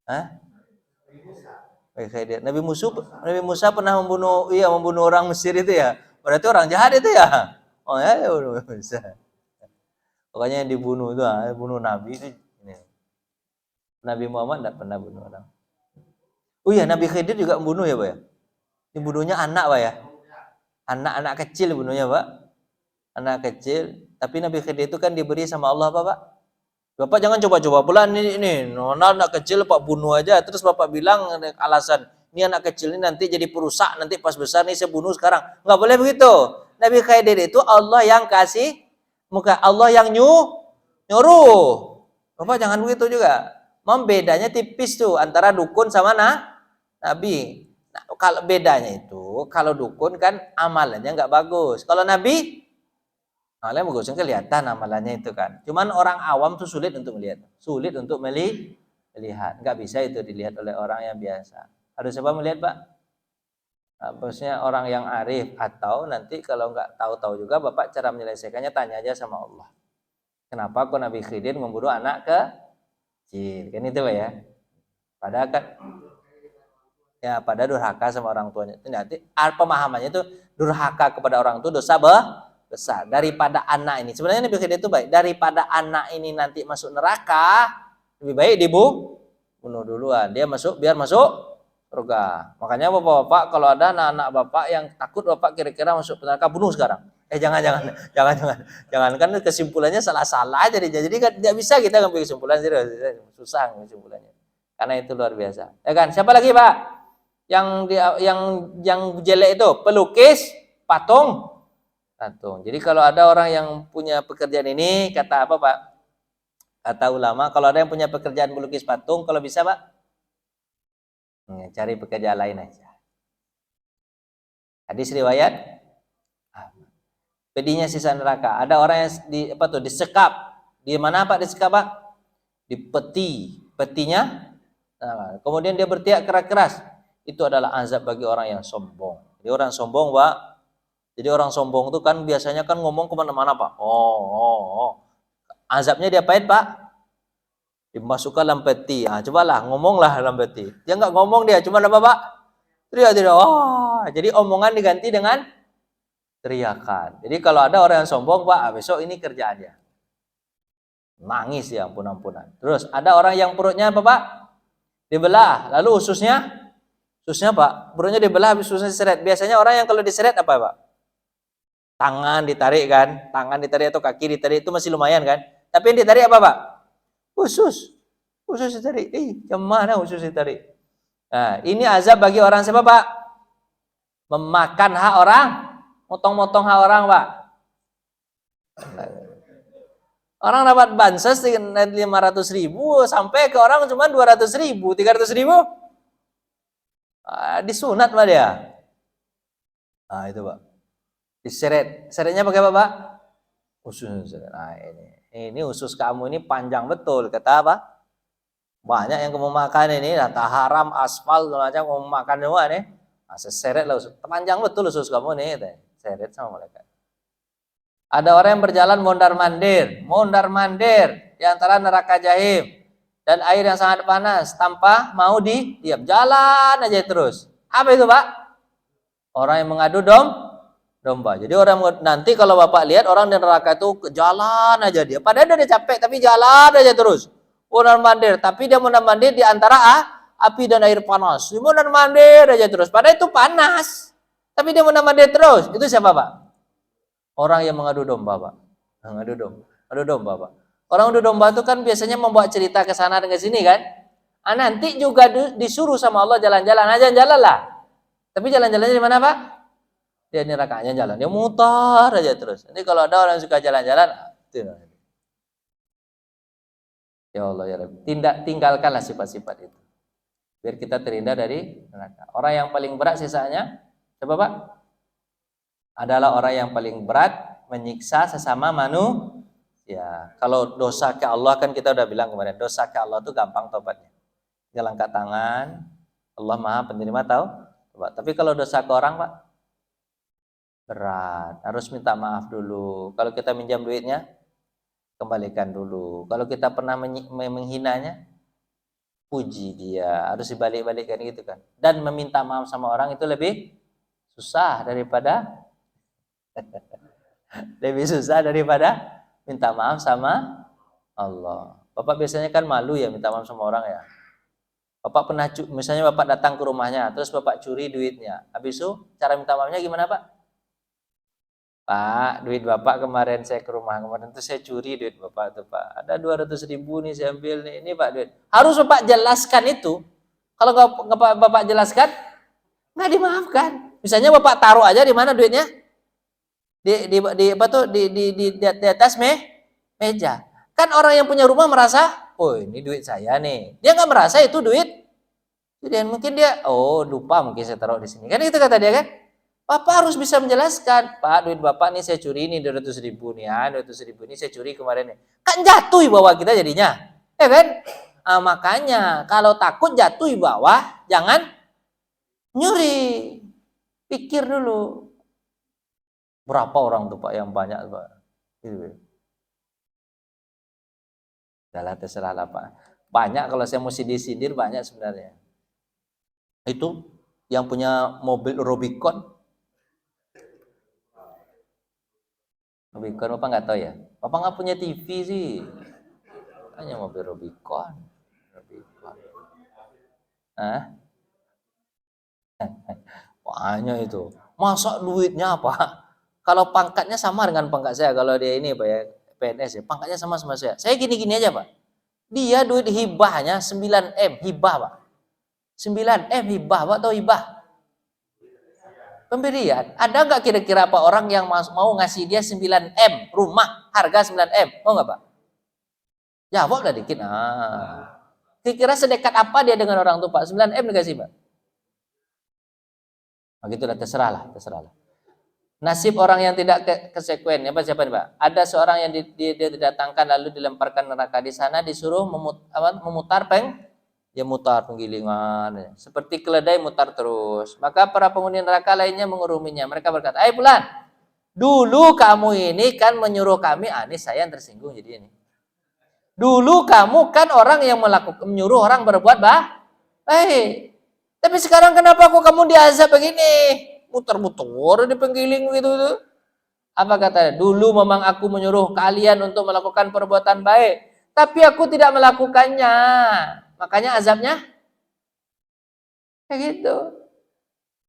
Hah? Nabi Musa pernah membunuh orang Mesir itu ya. Berarti orang jahat itu ya. Oh ya, Musa. Pokoknya yang dibunuh itu, bunuh Nabi itu ini. Nabi Muhammad tidak pernah bunuh orang. Oh iya, Nabi Khidir juga membunuh ya, Pak ya? Dibunuhnya anak, Pak ya? Anak-anak kecil bunuhnya, Pak. Anak kecil. Tapi Nabi Khidir itu kan diberi sama Allah, Pak. Bapak jangan coba-coba pula ini anak kecil Pak bunuh aja. Terus Bapak bilang alasan, ini anak kecil ini nanti jadi perusak, nanti pas besar nih saya bunuh sekarang. Nggak boleh begitu. Nabi Khidir itu Allah yang kasih, muka Allah yang nyuruh. Bapak jangan begitu juga. Bedanya tipis tuh antara dukun sama nabi. Nah, kalau bedanya itu, kalau dukun kan amalannya nggak bagus. Kalau nabi, amalannya bagus, kan kelihatan amalannya itu kan. Cuman orang awam tuh sulit untuk melihat, sulit untuk melihat. Nggak bisa itu dilihat oleh orang yang biasa. Harus siapa melihat, Pak? Maksudnya orang yang arif, atau nanti kalau nggak tahu-tahu juga Bapak cara menyelesaikannya tanya aja sama Allah. Kenapa kok Nabi Khidir memburu anak kecil? Kan itu Pak ya. Padahal kan ya pada durhaka sama orang tuanya. Nanti pemahamannya itu durhaka kepada orang tua dosa besar daripada anak ini. Sebenarnya Nabi Khidir itu baik. Daripada anak ini nanti masuk neraka, lebih baik dibunuh duluan. Dia biar masuk surga. Makanya bapak-bapak kalau ada anak-anak bapak yang takut bapak kira-kira masuk neraka, bunuh sekarang. Jangan kan kesimpulannya salah-salah jadi kan tidak bisa kita ngambil kesimpulan, susah kesimpulannya. Karena itu luar biasa. Ya kan? Siapa lagi, Pak? Yang jelek itu pelukis patung. Jadi kalau ada orang yang punya pekerjaan ini, kata apa, Pak? Kata ulama, kalau ada yang punya pekerjaan pelukis patung, kalau bisa, Pak, cari pekerjaan lain aja. Hadis riwayat pedihnya sisa neraka. Ada orang yang disekap. Di mana, Pak, disekap, Pak? Di petinya. Nah, kemudian dia berteriak keras-keras. Itu adalah azab bagi orang yang sombong. Jadi orang sombong, Pak. Jadi orang sombong itu kan biasanya kan ngomong kemana-mana, Pak. Azabnya diapain, Pak? Dimasukkan dalam peti. Cobalah ngomonglah dalam peti. Dia nggak ngomong, dia cuma apa, Pak? Teriak. Jadi omongan diganti dengan teriakan. Jadi kalau ada orang yang sombong, Pak, besok ini kerjaan dia. Nangis ya, ampun-ampunan. Terus ada orang yang perutnya apa, Pak? Dibelah, lalu ususnya, Pak, perutnya dibelah, habis ususnya diseret. Biasanya orang yang kalau diseret apa, Pak? Tangan ditarik kan? Tangan ditarik atau kaki ditarik itu masih lumayan kan? Tapi yang ditarik apa, Pak? Usus ditarik. Gimana usus ditarik? Nah, ini azab bagi orang siapa, Pak? Memakan hak orang, motong-motong hak orang, Pak. Orang dapat bansos 500.000 sampai ke orang cuma 200.000, 300.000. Disunat, Pak, dia. Itu, Pak. Diseret. Seretnya pakai apa, Pak? Usus. Nah, ini usus kamu ini panjang betul, kata apa? Banyak yang kamu makan ini, data haram, aspal, macam kamu makan semua nih. Seret lah usus. Panjang betul usus kamu nih, seret sama malaikat. Ada orang yang berjalan mondar-mandir di antara neraka jahim dan air yang sangat panas tanpa mau diam, jalan aja terus. Apa itu, Pak? Orang yang mengadu domba. Jadi orang nanti kalau Bapak lihat orang di neraka itu jalan aja dia. Padahal dia capek tapi jalan aja terus. Mondar-mandir, tapi dia mondar-mandir di antara api dan air panas. Dia mondar-mandir aja terus. Padahal itu panas. Tapi dia mondar-mandir terus. Itu siapa, Pak? Orang yang mengadu domba, Pak. Mengadu domba, Pak. Orang adu domba itu kan biasanya membuat cerita ke sana dan ke sini kan. Nanti juga disuruh sama Allah jalan-jalan aja, jalanlah. Tapi jalan-jalannya di mana, Pak? Dia nerakanya jalan, dia mutar aja terus. Nanti kalau ada orang yang suka jalan-jalan, ya Allah ya Rabbi, tinggalkanlah sifat-sifat itu. Biar kita terhindar dari neraka. Orang yang paling berat sisanya, siapa, Pak? Adalah orang yang paling berat menyiksa sesama manusia. Kalau dosa ke Allah kan kita udah bilang kemarin, dosa ke Allah itu gampang tobatnya. Tinggal angkat tangan, Allah Maha Penerima tobat. Tapi kalau dosa ke orang, Pak, berat, harus minta maaf dulu. Kalau kita minjam duitnya, kembalikan dulu. Kalau kita pernah menghinanya, puji dia, harus dibalik-balikkan gitu kan. Dan meminta maaf sama orang itu lebih susah daripada minta maaf sama Allah. Bapak biasanya kan malu ya minta maaf sama orang ya. Bapak pernah misalnya Bapak datang ke rumahnya, terus Bapak curi duitnya. Habis itu cara minta maafnya gimana, Pak? Pak, duit Bapak kemarin saya ke rumah kemarin itu saya curi duit Bapak tuh, Pak. Ada 200.000 nih saya ambil nih. Ini Pak duit. Harus Bapak jelaskan itu. Kalau nggak Bapak jelaskan, nggak dimaafkan. Misalnya Bapak taruh aja di mana duitnya? Di apa tuh di atas meja. Kan orang yang punya rumah merasa, oh ini duit saya nih. Dia nggak merasa itu duit. Jadi mungkin dia, oh lupa mungkin saya taruh di sini. Kan itu kata dia kan. Bapak harus bisa menjelaskan, Pak duit Bapak nih saya curi nih 200.000 nih ya, 200.000 ini saya curi kemarin nih. Kan jatuh di bawah kita jadinya. Ya kan? Nah, makanya kalau takut jatuh di bawah, jangan nyuri. Pikir dulu. Berapa orang tuh Pak yang banyak Pak? Gitu. Udah terserah lah Pak. Banyak kalau saya mesti disindir banyak sebenarnya. Itu yang punya mobil Rubicon. Rubicon Bapak nggak tahu ya? Bapak nggak punya TV sih. Hanya mobil Rubicon. Rubicon. Hah? Banyak itu. Masa duitnya apa? Kalau pangkatnya sama dengan pangkat saya, kalau dia ini Pak ya, PNS ya, pangkatnya sama saya. Saya gini-gini aja Pak. Dia duit hibahnya 9M, hibah Pak. 9M hibah, Pak tahu hibah? Pemberian. Ada nggak kira-kira apa orang yang mau ngasih dia 9M rumah harga 9M? Mau nggak Pak? Jawab lah dikit. Nah. Kira-kira sedekat apa dia dengan orang tua Pak? 9M dikasih Pak. Nah, gitulah terserah lah. Nasib orang yang tidak kesekuen, apa siapa nih Pak? Ada seorang yang dia didatangkan lalu dilemparkan neraka, di sana disuruh memutar dia mutar penggilingan, seperti keledai mutar terus. Maka para penghuni neraka lainnya menguruminya. Mereka berkata, "Hai Fulan, dulu kamu ini kan menyuruh kami." Ini saya yang tersinggung jadi ini. Dulu kamu kan orang yang menyuruh orang berbuat baik. Tapi sekarang kenapa kok kamu diazab begini? Muter-muter di penggiling gitu. Apa katanya? Dulu memang aku menyuruh kalian untuk melakukan perbuatan baik, tapi aku tidak melakukannya. Makanya azabnya kayak gitu.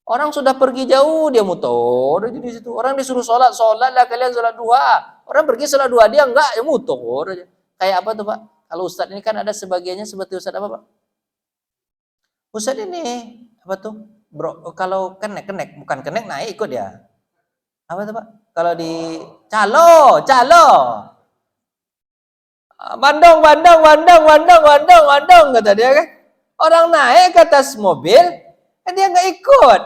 Orang sudah pergi jauh dia muter aja di situ. Orang disuruh sholat lah kalian sholat dua. Orang pergi sholat dua dia enggak ya muter aja. Kayak apa tuh Pak? Kalau Ustadz ini kan ada sebagiannya seperti Ustadz apa Pak? Ustadz ini apa tuh? Bro, kalau kenek bukan kenek naik ikut ya. Apa tuh Pak? Kalau di calo. Bandung kata dia kan. Orang naik ke atas mobil, kan dia nggak ikut.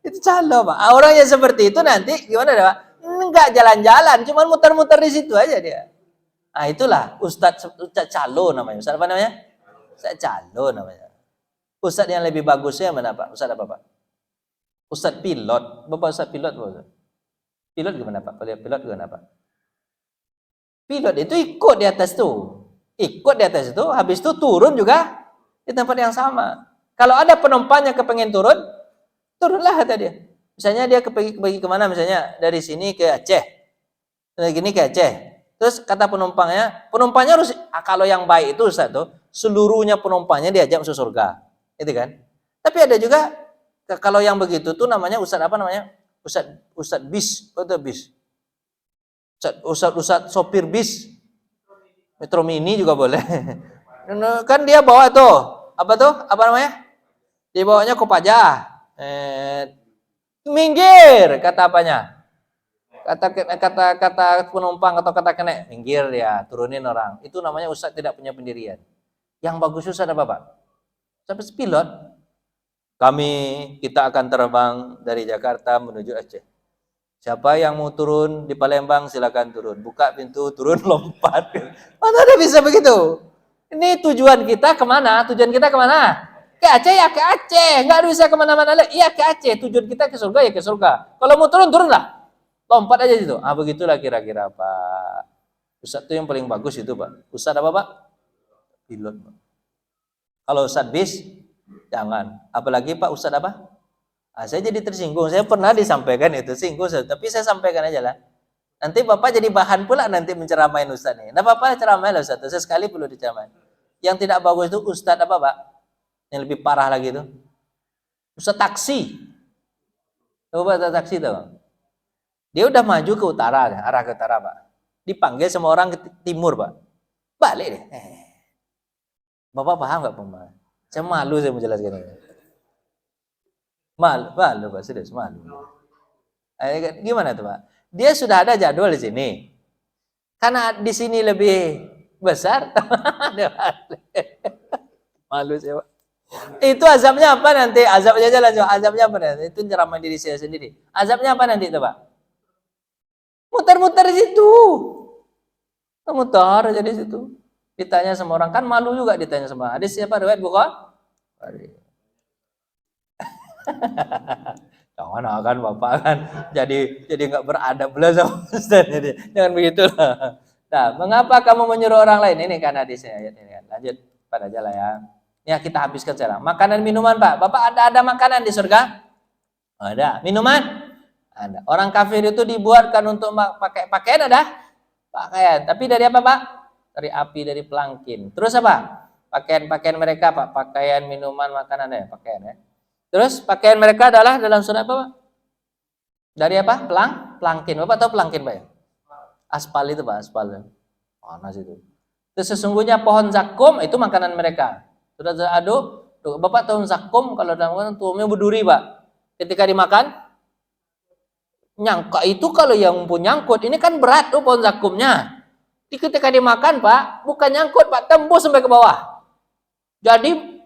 Itu calo Pak. Orang yang seperti itu nanti gimana Pak? Nggak jalan-jalan, cuma muter-muter di situ aja dia. Nah itulah Ustadz calo namanya. Ustadz apa namanya? Ustadz calo namanya. Ustadz yang lebih bagusnya mana Pak? Ustadz apa Pak? Ustadz pilot. Bapak Ustadz pilot Pak? Pilot gimana Pak? Pilot gimana Pak? Pilot itu ikut di atas tuh. Ikut di atas itu, habis itu turun juga di tempat yang sama. Kalau ada penumpang yang kepengen turun, turunlah kata dia. Misalnya dia pergi kemana, misalnya dari sini ke Aceh. Dari gini ke Aceh. Terus kata penumpangnya harus, kalau yang baik itu Ustaz tuh, seluruhnya penumpangnya diajak masuk surga. Itu kan. Tapi ada juga, kalau yang begitu tuh namanya Ustaz apa namanya? Ustaz bis, atau bis. Ustaz sopir bis. Metro Mini juga boleh. Kan dia bawa tuh, apa tuh? Apa namanya? Dia bawanya Kopaja. Minggir kata apanya? Kata penumpang atau kata kenek, minggir ya, turunin orang. Itu namanya Ustaz tidak punya pendirian. Yang bagus Ustaz apa Pak? Sampai pilot. Kita akan terbang dari Jakarta menuju Aceh. Siapa yang mau turun di Palembang silakan turun. Buka pintu, turun, lompat. Mana ada bisa begitu? Ini tujuan kita kemana? Tujuan kita kemana? Ke Aceh ya ke Aceh. Nggak bisa kemana-mana lagi. Iya ke Aceh. Tujuan kita ke surga ya ke surga. Kalau mau turun, turunlah. Lompat aja situ. Begitulah kira-kira Pak. Ustadz itu yang paling bagus itu Pak. Ustadz apa Pak? Pilot Pak. Kalau Ustadz bis, jangan. Apalagi Pak Ustadz apa? Saya jadi tersinggung. Saya pernah disampaikan itu singgung, tapi saya sampaikan aja lah. Nanti Bapak jadi bahan pula nanti menceramain Ustadz nih. Nah Bapak ceramai lah Ustadz. Sesekali perlu diceramain. Yang tidak bagus itu Ustadz apa Pak? Yang lebih parah lagi itu Ustadz taksi. Coba Ustadz taksi tuh. Dia udah maju ke utara, arah ke utara Pak. Dipanggil sama orang ke timur Pak. Balik deh. Bapak paham nggak Pak? Saya malu saya menjelaskan ini. Malu Pak, serius malu. Gimana tuh Pak? Dia sudah ada jadwal di sini. Karena di sini lebih besar, malu sih Pak. Itu azabnya apa nanti? Azabnya jalan, azabnya apa nanti? Itu nyeramain diri saya sendiri. Azabnya apa nanti itu Pak? Muter-muter di situ. Muter aja di situ. Ditanya sama orang, kan malu juga ditanya sama hadis siapa riwayat Bukhari. Jangan kan Bapak kan jadi nggak beradab lah sama Ustaz. Jadi jangan begitu lah. Nah, mengapa kamu menyuruh orang lain? Ini kan hadisnya ayat ini kan. Lanjut pada aja lah ya. Ya kita habiskan sekarang. Makanan minuman Pak. Bapak ada makanan di surga? Ada. Minuman? Ada. Orang kafir itu dibuatkan untuk pakai pakaian ada? Pakaian. Tapi dari apa Pak? Dari api, dari pelangkin. Terus apa? Pakaian mereka Pak. Pakaian, minuman, makanan ya. Pakaian ya. Terus pakaian mereka adalah dalam surat apa Pak? Dari apa? Pelangkin. Bapak tahu pelangkin Pak ya? Aspal itu Pak, aspal. Panas itu. Terus sesungguhnya pohon zakum itu makanan mereka. Sudah aduh, Bapak tahu zakum kalau dalam tuangnya berduri Pak. Ketika dimakan nyangka itu kalau yang pun nyangkut ini kan berat tuh pohon zakumnya. Ketika dimakan Pak, bukan nyangkut Pak, tembus sampai ke bawah. Jadi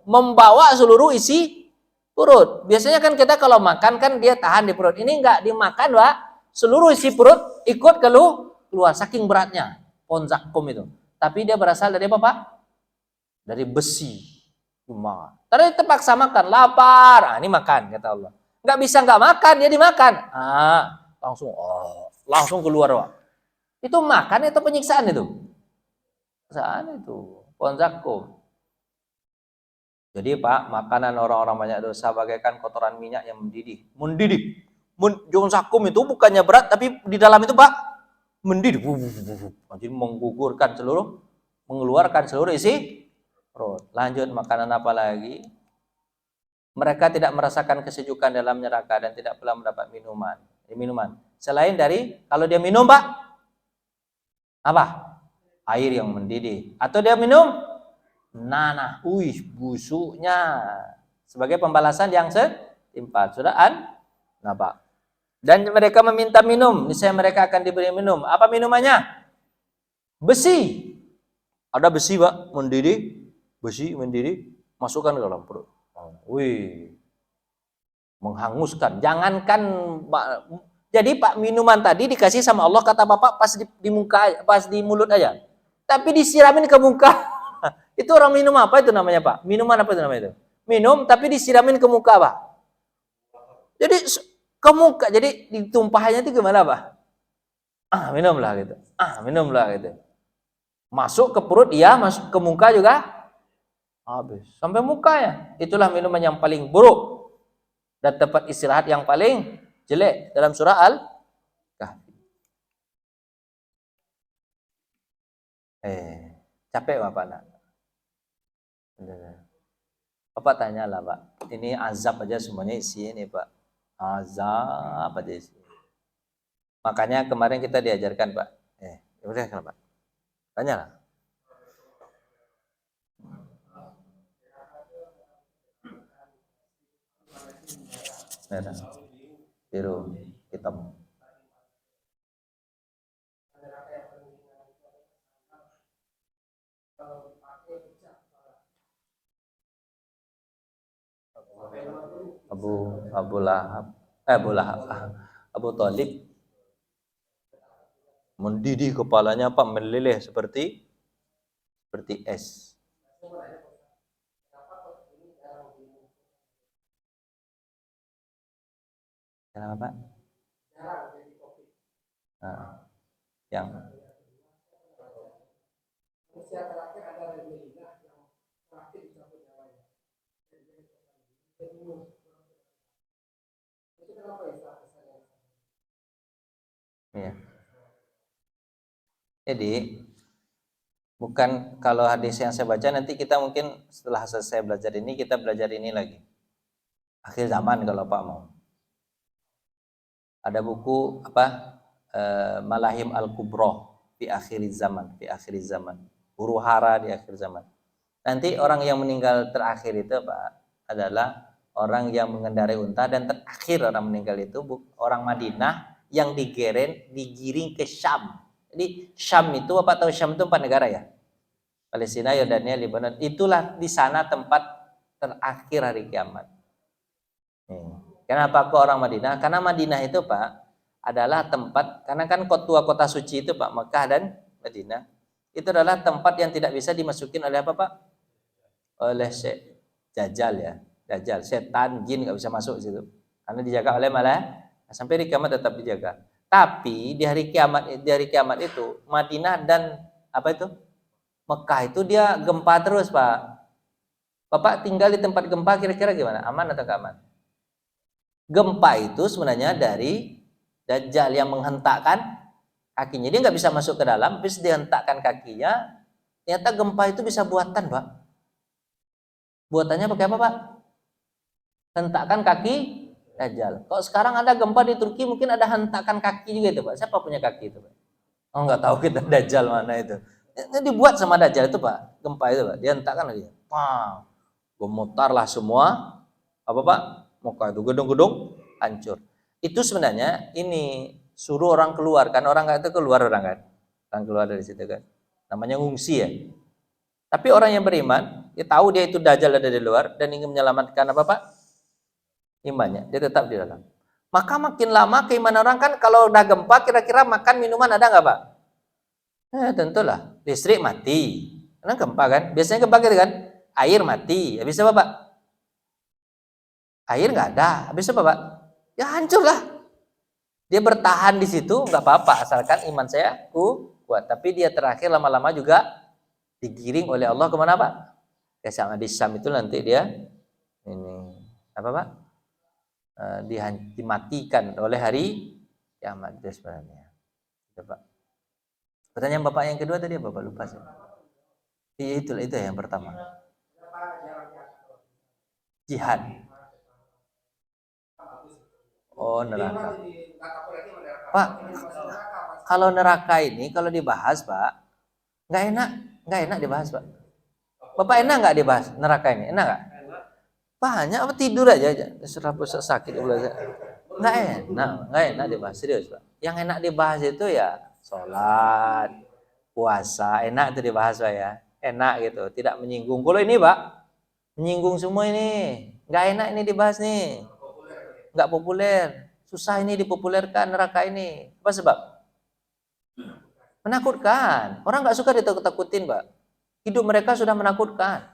membawa seluruh isi perut. Biasanya kan kita kalau makan kan dia tahan di perut. Ini enggak dimakan Pak, seluruh isi perut ikut keluar saking beratnya pohon zakum itu. Tapi dia berasal dari apa Pak? Dari besi. Tadi terpaksa makan, lapar. Ini makan kata Allah. Enggak bisa enggak makan, dia dimakan. Langsung keluar Pak. Itu makan atau penyiksaan itu? Penyiksaan itu. Pohon zakum. Jadi Pak, makanan orang-orang banyak dosa bagaikan kotoran minyak yang mendidih. Pohon zakum itu bukannya berat, tapi di dalam itu Pak mendidih. Jadi mengeluarkan seluruh isi perut. Lanjut, makanan apa lagi? Mereka tidak merasakan kesejukan dalam neraka dan tidak pula mendapat minuman. Selain dari kalau dia minum Pak, apa? Air yang mendidih. Atau dia minum nanah, busuknya sebagai pembalasan yang setimpal. Nah Pak. Dan mereka meminta minum, misalnya mereka akan diberi minum. Apa minumannya? Besi. Ada besi Pak, mendidih, masukkan ke dalam perut. Menghanguskan. Jangankan jadi Pak, minuman tadi dikasih sama Allah kata Bapak pas di muka, pas di mulut aja. Tapi disiramin ke muka. Itu orang minum apa itu namanya Pak? Minuman apa itu namanya itu? Minum tapi disiramin ke muka Pak. Jadi ke muka, jadi ditumpahnya itu gimana Pak? Minumlah gitu. Masuk ke perut, iya, masuk ke muka juga habis. Sampai muka ya. Itulah minuman yang paling buruk dan tempat istirahat yang paling jelek dalam surah Al-Kahfi. Capek Bapak nak? Bapak tanyalah Pak. Ini azab aja semuanya isi ini Pak. Azab aja isi. Makanya kemarin kita diajarkan Pak. Udah kenapa? Tanyalah. Biru, hitam. Abu Lahab, Abu Thalib mendidih kepalanya Pak, meleleh seperti es. Kenapa Pak? Yang ya. Jadi bukan kalau hadis yang saya baca nanti kita mungkin setelah selesai belajar ini kita belajar ini lagi. Akhir zaman kalau Pak mau. Ada buku Malahim Al-Kubra di akhir zaman. Huru hara di akhir zaman. Nanti orang yang meninggal terakhir itu Pak adalah orang yang mengendarai unta, dan terakhir orang meninggal itu orang Madinah yang digiring ke Syam. Jadi Syam itu, Bapak tahu Syam itu 4 negara ya? Palestina, Yordania, Lebanon. Itulah di sana tempat terakhir hari kiamat. Kenapa kok orang Madinah? Karena Madinah itu Pak adalah tempat, karena kan kota suci itu Pak, Mekah dan Madinah, itu adalah tempat yang tidak bisa dimasukin oleh apa Pak? Oleh Dajjal ya. Dajjal, setan, jin nggak bisa masuk situ. Karena dijaga oleh sampai di kiamat tetap dijaga. Tapi di hari kiamat itu Madinah dan apa itu? Mekah itu dia gempa terus, Pak. Bapak tinggal di tempat gempa kira-kira gimana? Aman atau nggak aman? Gempa itu sebenarnya dari Dajjal yang menghentakkan kakinya. Dia nggak bisa masuk ke dalam, habis dihentakkan kakinya. Ternyata gempa itu bisa buatan, Pak. Buatannya pakai apa, Pak? Hentakan kaki Dajjal. Kalau sekarang ada gempa di Turki, mungkin ada hentakan kaki juga itu, Pak. Siapa punya kaki itu, Pak? Oh, nggak tahu kita Dajjal mana itu. Ini dibuat sama Dajjal itu, Pak. Gempa itu, Pak. Dia hentakan lagi. Pang. Gemetarlah semua apa, Pak? Mekah itu gedung-gedung hancur. Itu sebenarnya ini suruh orang keluar, kan orang itu keluar orang kan. Orang keluar dari situ kan. Namanya ngungsi ya. Tapi orang yang beriman, dia tahu dia itu Dajjal ada di luar dan ingin menyelamatkan apa, Pak? Imannya, dia tetap di dalam. Maka makin lama keimanan orang kan, kalau udah gempa kira-kira makan minuman ada nggak, Pak? Tentulah, listrik mati. Karena gempa kan, biasanya gempa gitu kan, air mati. Habis apa, Pak? Air nggak ada. Habis apa, Pak? Ya hancur lah. Dia bertahan di situ nggak apa-apa, asalkan iman saya kuat. Tapi dia terakhir lama-lama juga digiring oleh Allah kemana, Pak? Ya sama di Syam itu nanti dia ini apa, Pak? Dimatikan oleh hari kiamat itu sebenarnya. Coba. Pertanyaan Bapak yang kedua tadi Bapak lupa sih. Itu yang pertama. Jihad. Oh, neraka. Pak, kalau neraka ini kalau dibahas, Pak, nggak enak dibahas, Pak. Bapak enak nggak dibahas neraka ini? Enak nggak? Banyak apa tidur aja pusat sakit belajar. Nggak enak dibahas serius, Pak. Yang enak dibahas itu ya sholat, puasa, enak itu dibahas, Pak ya. Enak gitu, tidak menyinggung. Kalau ini, Pak, menyinggung semua ini. Nggak enak ini dibahas nih. Nggak populer. Susah ini dipopulerkan neraka ini. Apa sebab? Menakutkan. Orang nggak suka ditakut-takutin, Pak. Hidup mereka sudah menakutkan.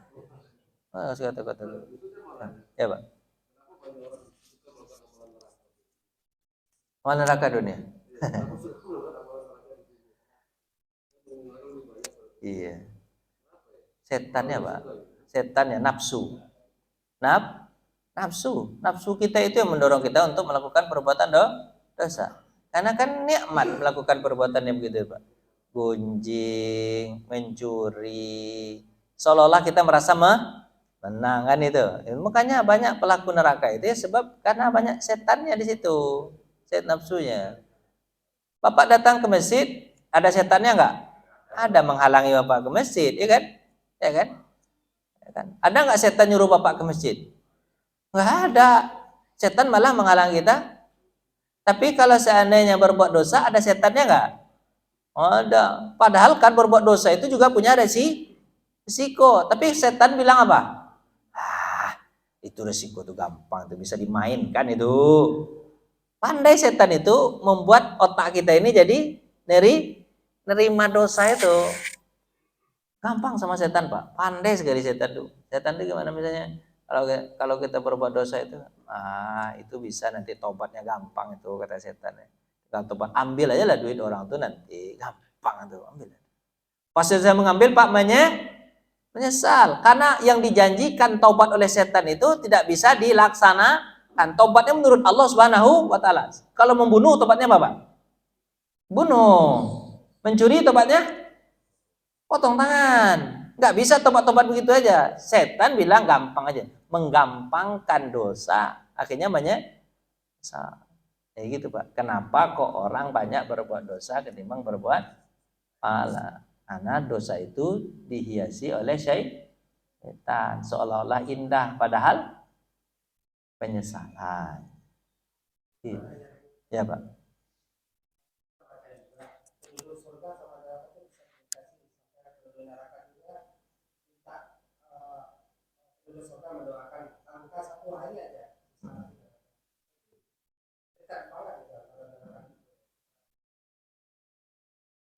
Suka takut. Ya, Pak. Mal neraka dunia. Iya. Setannya, Pak. Setannya nafsu. Nafsu kita itu yang mendorong kita untuk melakukan perbuatan dosa. Karena kan nikmat melakukan perbuatan yang begitu, Pak. Gunjing, mencuri. Seolah-olah kita merasa menang kan itu. Makanya banyak pelaku neraka itu ya sebab karena banyak setannya di situ. Setan nafsunya. Bapak datang ke masjid, ada setannya enggak? Ada menghalangi Bapak ke masjid, ya kan? Ya kan? Ya kan? Ada enggak setan nyuruh Bapak ke masjid? Enggak ada. Setan malah menghalangi kita. Tapi kalau seandainya berbuat dosa, ada setannya enggak? Ada. Padahal kan berbuat dosa itu juga punya resiko. Tapi setan bilang apa? Itu resiko tuh gampang, itu bisa dimainkan itu. Pandai setan itu membuat otak kita ini jadi nerima dosa itu. Gampang sama setan, Pak. Pandai sekali setan tuh. Setan itu gimana misalnya? Kalau kita berbuat dosa itu, itu bisa nanti tobatnya gampang itu kata setan. Kalau tobat, ambil aja lah duit orang tuh nanti gampang tuh ambil. Pas saya mengambil, Pak, menyesal karena yang dijanjikan taubat oleh setan itu tidak bisa dilaksanakan. Taubatnya menurut Allah Subhanahu wa taala. Kalau membunuh taubatnya apa, Pak? Bunuh. Mencuri taubatnya potong tangan. Nggak bisa tobat-tobat begitu aja. Setan bilang gampang aja, menggampangkan dosa, akhirnya banyak dosa. Ya gitu, Pak. Kenapa kok orang banyak berbuat dosa ketimbang berbuat pahala? Karena dosa itu dihiasi oleh syaitan seolah-olah indah, padahal penyesalan. Ya, Pak.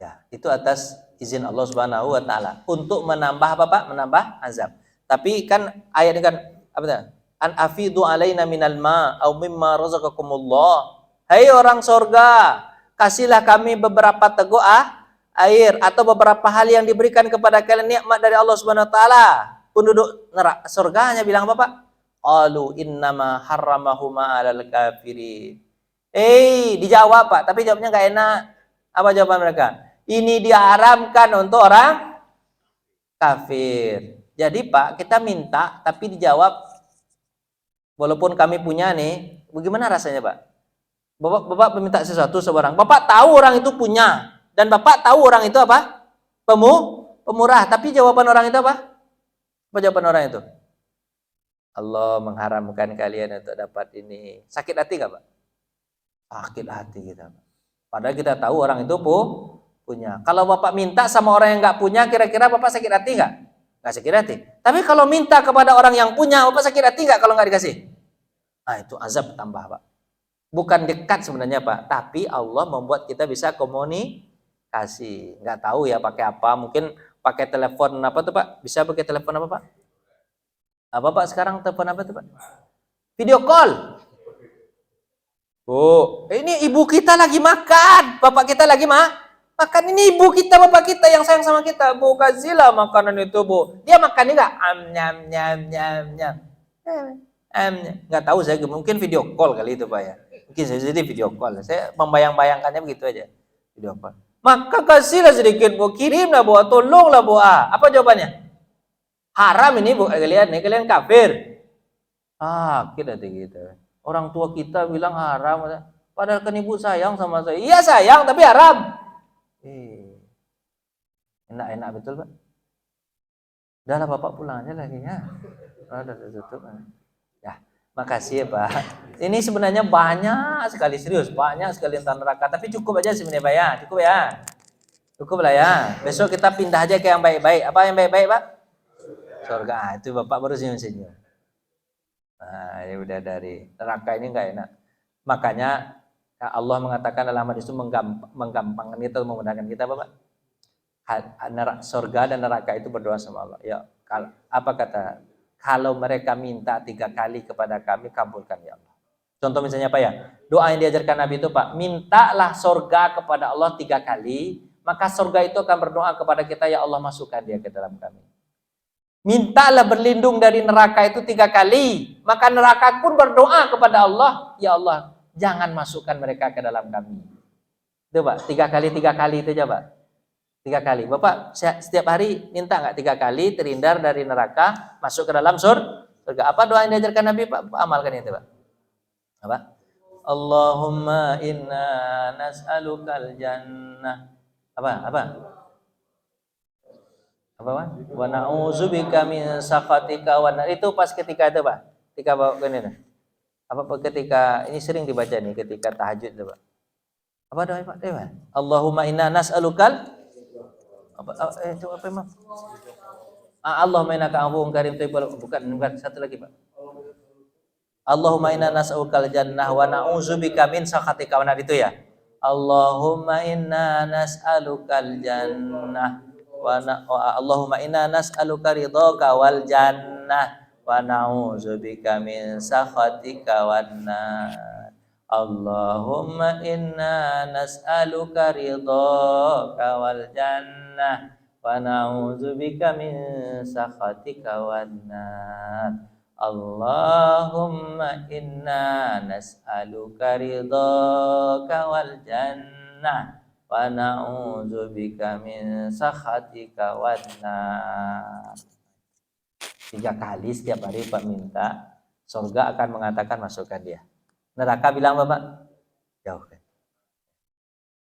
Ya, itu atas izin Allah Subhanahu wa taala untuk menambah apa, Pak? Menambah azab. Tapi kan ayat ini kan apa tadi? An afidu alaina minal ma au mimma razaqakumullah. Hai orang surga, kasihlah kami beberapa teguk air atau beberapa hal yang diberikan kepada kalian nikmat dari Allah Subhanahu wa taala. Penduduk neraka surga hanya bilang apa, Pak? Qalu innama harramahuma 'alal kafirin. Dijawab, Pak, tapi jawabnya enggak enak. Apa jawaban mereka? Ini diharamkan untuk orang kafir. Jadi, Pak, kita minta tapi dijawab walaupun kami punya nih, bagaimana rasanya, Pak? Bapak meminta sesuatu seorang. Bapak tahu orang itu punya dan Bapak tahu orang itu apa? Pemurah, tapi jawaban orang itu apa? Apa jawaban orang itu? Allah mengharamkan kalian untuk dapat ini. Sakit hati enggak, Pak? Sakit hati kita, Pak. Padahal kita tahu orang itu punya. Kalau Bapak minta sama orang yang nggak punya, kira-kira Bapak sakit hati nggak? Nggak sakit hati. Tapi kalau minta kepada orang yang punya, Bapak sakit hati nggak kalau nggak dikasih? Nah, itu azab tambah, Pak. Bukan dekat sebenarnya, Pak. Tapi Allah membuat kita bisa komunikasi. Nggak tahu ya pakai apa. Mungkin pakai telepon apa tuh, Pak? Bisa pakai telepon apa, Pak? Apa, Pak? Sekarang telepon apa tuh, Pak? Video call. Bu, ini ibu kita lagi makan. Bapak kita lagi makan. Ini ibu kita, bapak kita yang sayang sama kita. Bu, kasihlah makanan itu, Bu. Dia makan enggak? Nyam nyam nyam nyam. Enggak tahu saya, mungkin video call kali itu, Pak ya. Mungkin saya jadi video call. Saya membayang-bayangkannya begitu aja. Video call. Maka kasihlah sedikit, Bu. Kirimlah, Bu. Tolonglah, Bu. Apa jawabannya? Haram ini, Bu. Kalian nih, kalian kafir. Kita gitu. Orang tua kita bilang haram. Padahal kan ibu sayang sama saya. Iya sayang, tapi haram. Enak-enak betul, Pak. Udahlah Bapak pulang aja lagi ya. Udah tutup. Ya, makasih ya, Pak. Ini sebenarnya banyak sekali, serius, banyak sekali tentang neraka. Tapi cukup aja sebenarnya, Pak ya. Cukup ya. Cukup lah ya. Besok kita pindah aja ke yang baik-baik. Apa yang baik-baik, Pak? Surga. Itu Bapak baru senyum-senyum. Nah, ini udah dari neraka ini enggak enak. Makanya Allah mengatakan dalam hadis itu menggampangkan kita, memudahkan kita, Bapak. Surga dan neraka itu berdoa sama Allah. Ya, apa kata? Kalau mereka minta 3 kali kepada kami, kabulkan ya Allah. Contoh misalnya apa ya? Doa yang diajarkan Nabi itu, Pak, mintalah surga kepada Allah 3 kali, maka surga itu akan berdoa kepada kita, ya Allah masukkan dia ke dalam kami. Mintalah berlindung dari neraka itu 3 kali, maka neraka pun berdoa kepada Allah, ya Allah jangan masukkan mereka ke dalam kami. Itu, Pak, 3 kali itu aja, Pak. 3 kali. Bapak setiap hari minta nggak 3 kali terhindar dari neraka, masuk ke dalam surga? Apa doa yang diajarkan Nabi, Pak? Amalkan itu, Pak. Apa? Allahumma inna nas'alukal jannah. Apa? Wa na'udzubika min sakhatika wa nar. Itu pas ketika itu, Pak. Ketika bawa ini. Ketika ini sering dibaca nih ketika tahajud itu, Pak. Apa doa, Pak? Allahumma inna nas'alukal itu apa, Imam? Allahumma innaka afuwwun karim bukan satu lagi, Pak. Allahumma inna nas'alukal jannah wa na'udzubika min sakhatika wa nar, itu ya. Allahumma inna nas'alukal jannah Allahumma inna nas'aluka ridhaka wal jannah wa na'udzubika min sakhatika wan nar. Allahumma inna nas'aluka ridhaka wal jannah wa na'udzubika min sakhatika wan nar. Allahumma inna nas'aluka ridhaka wal jannah wa na'udzubika min sakhatika wan nar. 3 kali setiap hari Pak minta, surga akan mengatakan masukkan dia. Neraka bilang, Bapak, jauhkan.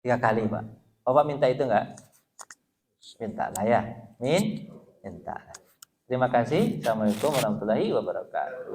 3 kali, Pak. Bapak minta itu enggak? Mintalah ya. Mintalah. Terima kasih. Assalamualaikum warahmatullahi wabarakatuh.